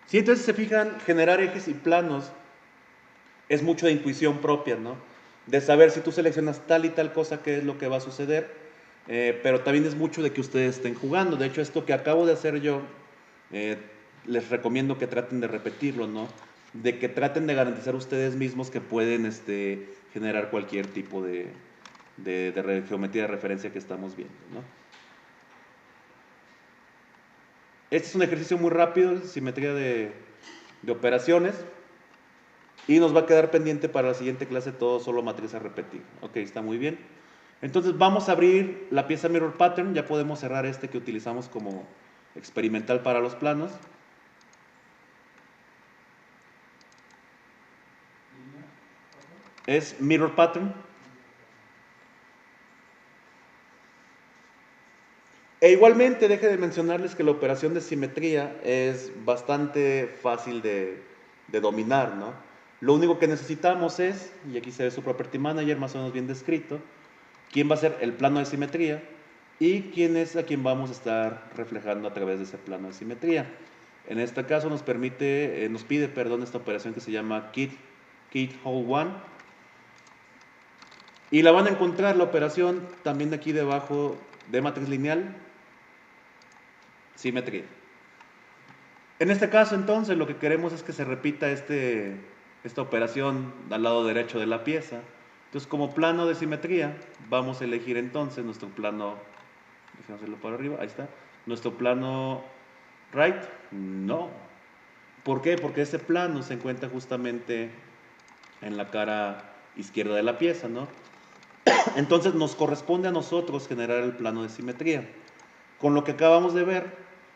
Speaker 1: Sí, entonces se fijan, generar ejes y planos es mucho de intuición propia, ¿no? De saber si tú seleccionas tal y tal cosa, qué es lo que va a suceder, pero también es mucho de que ustedes estén jugando. De hecho, esto que acabo de hacer yo, eh, les recomiendo que traten de repetirlo, ¿no? De que traten de garantizar ustedes mismos que pueden generar cualquier tipo de geometría de referencia que estamos viendo, ¿no? Este es un ejercicio muy rápido, simetría de operaciones. Y nos va a quedar pendiente para la siguiente clase todo solo matriz a repetir. Ok, está muy bien. Entonces vamos a abrir la pieza Mirror Pattern. Ya podemos cerrar este que utilizamos como experimental para los planos. Es Mirror Pattern. E igualmente deje de mencionarles que la operación de simetría es bastante fácil de dominar, ¿no? Lo único que necesitamos es, y aquí se ve su Property Manager más o menos bien descrito, quién va a ser el plano de simetría y quién es a quien vamos a estar reflejando a través de ese plano de simetría. En este caso nos pide esta operación que se llama Kit Hole 1. Y la van a encontrar la operación también aquí debajo de matriz lineal, simetría. En este caso entonces lo que queremos es que se repita esta operación al lado derecho de la pieza. Entonces como plano de simetría vamos a elegir entonces nuestro plano, déjame hacerlo para arriba, ahí está, nuestro plano right, no. ¿Por qué? Porque ese plano se encuentra justamente en la cara izquierda de la pieza, ¿no? Entonces nos corresponde a nosotros generar el plano de simetría. Con lo que acabamos de ver,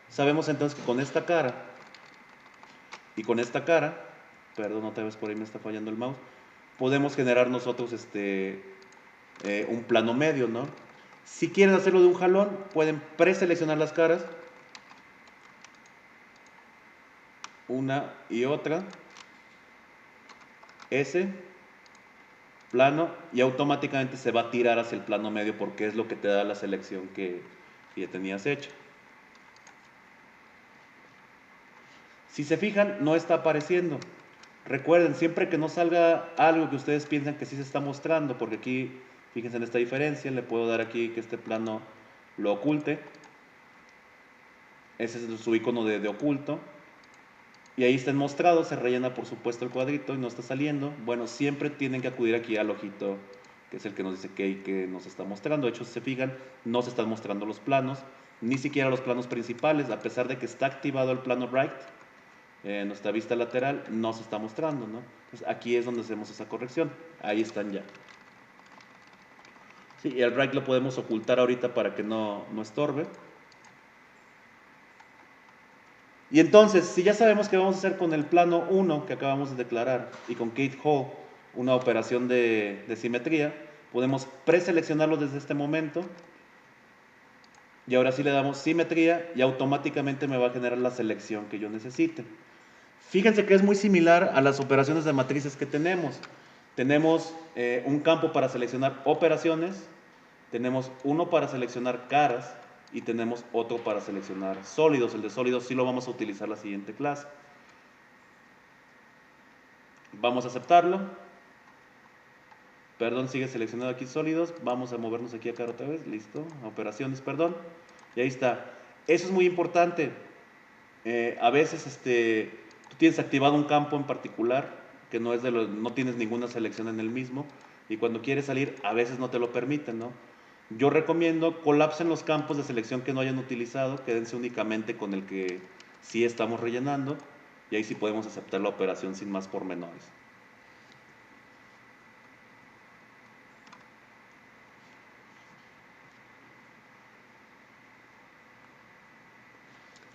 Speaker 1: sabemos entonces que con esta cara y con esta cara, perdón, otra vez por ahí me está fallando el mouse, podemos generar nosotros un plano medio, ¿no? Si quieren hacerlo de un jalón, pueden preseleccionar las caras, una y otra, ese plano, y automáticamente se va a tirar hacia el plano medio porque es lo que te da la selección que ya tenías hecha. Si se fijan, no está apareciendo. Recuerden, siempre que no salga algo que ustedes piensan que sí se está mostrando, porque aquí, fíjense en esta diferencia, le puedo dar aquí que este plano lo oculte. Ese es su icono de oculto. Y ahí está mostrado, se rellena por supuesto el cuadrito y no está saliendo. Bueno, siempre tienen que acudir aquí al ojito, que es el que nos dice que nos está mostrando. De hecho, si se fijan, no se están mostrando los planos, ni siquiera los planos principales, a pesar de que está activado el plano right. Nuestra vista lateral no se está mostrando, ¿no? Entonces aquí es donde hacemos esa corrección. Ahí están ya. Sí, y el right lo podemos ocultar ahorita para que no estorbe. Y entonces, si ya sabemos qué vamos a hacer con el plano 1 que acabamos de declarar y con Kate Hall, una operación de simetría, podemos preseleccionarlo desde este momento. Y ahora sí le damos simetría y automáticamente me va a generar la selección que yo necesite. Fíjense que es muy similar a las operaciones de matrices que tenemos. Tenemos un campo para seleccionar operaciones, tenemos uno para seleccionar caras y tenemos otro para seleccionar sólidos. El de sólidos sí lo vamos a utilizar la siguiente clase. Vamos a aceptarlo. Perdón, sigue seleccionado aquí sólidos. Vamos a movernos aquí a cara otra vez. Listo. Operaciones, perdón. Y ahí está. Eso es muy importante. A veces tú tienes activado un campo en particular que no, no tienes ninguna selección en el mismo y cuando quieres salir a veces no te lo permiten, ¿no? Yo recomiendo colapsen los campos de selección que no hayan utilizado, quédense únicamente con el que sí estamos rellenando y ahí sí podemos aceptar la operación sin más pormenores.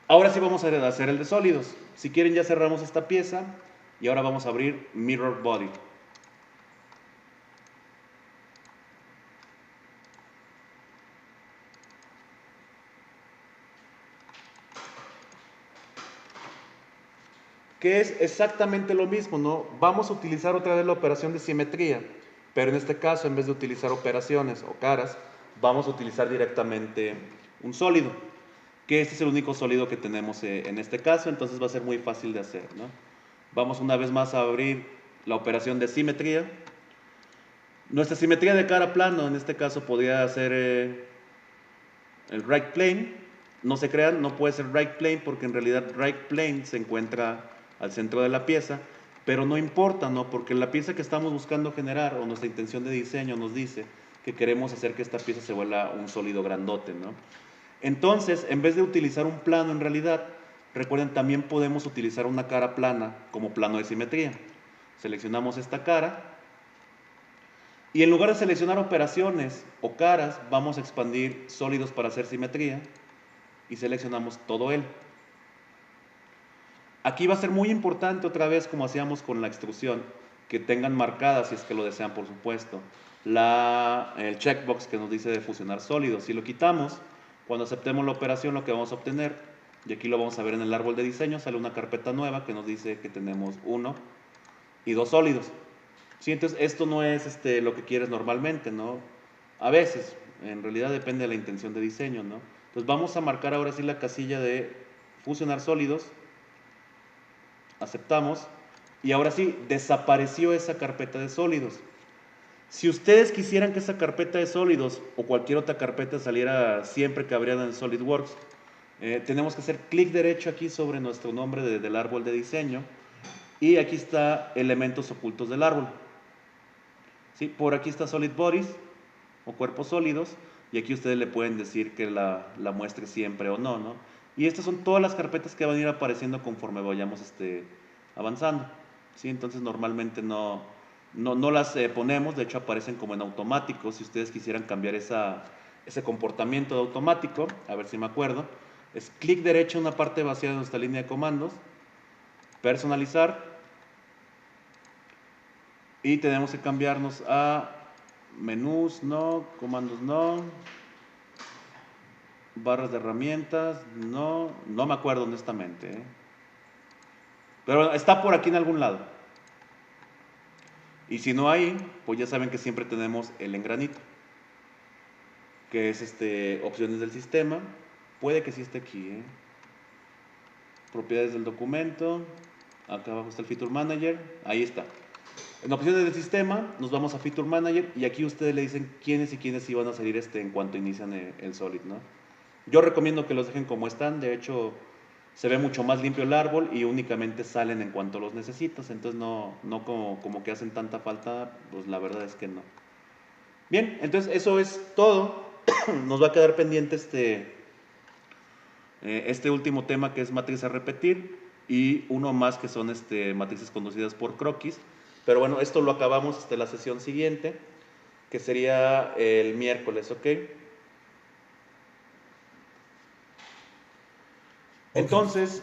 Speaker 1: Ahora sí vamos a hacer el de sólidos. Si quieren ya cerramos esta pieza y ahora vamos a abrir Mirror Body. Que es exactamente lo mismo, ¿no? Vamos a utilizar otra vez la operación de simetría, pero en este caso, en vez de utilizar operaciones o caras, vamos a utilizar directamente un sólido, que este es el único sólido que tenemos en este caso, entonces va a ser muy fácil de hacer, ¿no? Vamos una vez más a abrir la operación de simetría. Nuestra simetría de cara plano, en este caso, podría ser el right plane. No se crean, no puede ser right plane porque en realidad right plane se encuentra al centro de la pieza, pero no importa, ¿no? Porque la pieza que estamos buscando generar o nuestra intención de diseño nos dice que queremos hacer que esta pieza se vuelva un sólido grandote, ¿no? Entonces, en vez de utilizar un plano en realidad, recuerden, también podemos utilizar una cara plana como plano de simetría. Seleccionamos esta cara y en lugar de seleccionar operaciones o caras, vamos a expandir sólidos para hacer simetría y seleccionamos todo él. Aquí va a ser muy importante otra vez, como hacíamos con la extrusión, que tengan marcada, si es que lo desean por supuesto, el checkbox que nos dice de fusionar sólidos. Si lo quitamos, cuando aceptemos la operación lo que vamos a obtener, y aquí lo vamos a ver en el árbol de diseño, sale una carpeta nueva que nos dice que tenemos uno y dos sólidos. Sí, entonces esto no es lo que quieres normalmente, ¿no? A veces, en realidad depende de la intención de diseño, ¿no? Entonces vamos a marcar ahora sí la casilla de fusionar sólidos, aceptamos, y ahora sí, desapareció esa carpeta de sólidos. Si ustedes quisieran que esa carpeta de sólidos o cualquier otra carpeta saliera siempre que abrieran en SolidWorks, tenemos que hacer clic derecho aquí sobre nuestro nombre del árbol de diseño y aquí está elementos ocultos del árbol. ¿Sí? Por aquí está Solid Bodies o cuerpos sólidos y aquí ustedes le pueden decir que la muestre siempre o no, ¿no? Y estas son todas las carpetas que van a ir apareciendo conforme vayamos avanzando. ¿Sí? Entonces normalmente no las ponemos, de hecho aparecen como en automático. Si ustedes quisieran cambiar ese comportamiento de automático, a ver si me acuerdo, es clic derecho en una parte vacía de nuestra línea de comandos, personalizar, y tenemos que cambiarnos a menús no, comandos no, barras de herramientas no me acuerdo honestamente, ¿eh? Pero bueno, está por aquí en algún lado. Y si no hay, pues ya saben que siempre tenemos el engranito, que es opciones del sistema. Puede que sí esté aquí, ¿eh? Propiedades del documento. Acá abajo está el Feature Manager. Ahí está. En opciones del sistema, nos vamos a Feature Manager y aquí ustedes le dicen quiénes y quiénes iban a salir en cuanto inician el Solid, ¿no? Yo recomiendo que los dejen como están, de hecho se ve mucho más limpio el árbol y únicamente salen en cuanto los necesitas, entonces no como que hacen tanta falta, pues la verdad es que no. Bien, entonces eso es todo. Nos va a quedar pendiente este último tema que es matriz a repetir y uno más que son matrices conducidas por croquis. Pero bueno, esto lo acabamos hasta la sesión siguiente, que sería el miércoles, ¿ok?
Speaker 2: Ok.
Speaker 1: Entonces,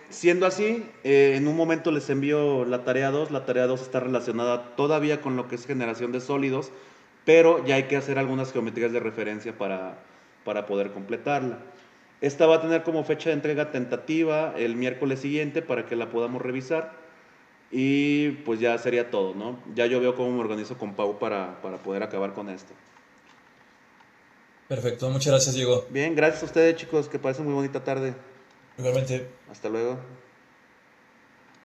Speaker 1: siendo así, en un momento les envío la tarea 2. La tarea 2 está relacionada todavía con lo que es generación de sólidos, pero ya hay que hacer algunas geometrías de referencia para poder completarla. Esta va a tener como fecha de entrega tentativa el miércoles siguiente para que la podamos revisar y pues ya sería todo, ¿no? Ya yo veo cómo me organizo con Pau para poder acabar con esto.
Speaker 2: Perfecto, muchas gracias, Diego.
Speaker 1: Bien, gracias a ustedes chicos, que pasen muy bonita tarde.
Speaker 2: Igualmente.
Speaker 1: Hasta luego.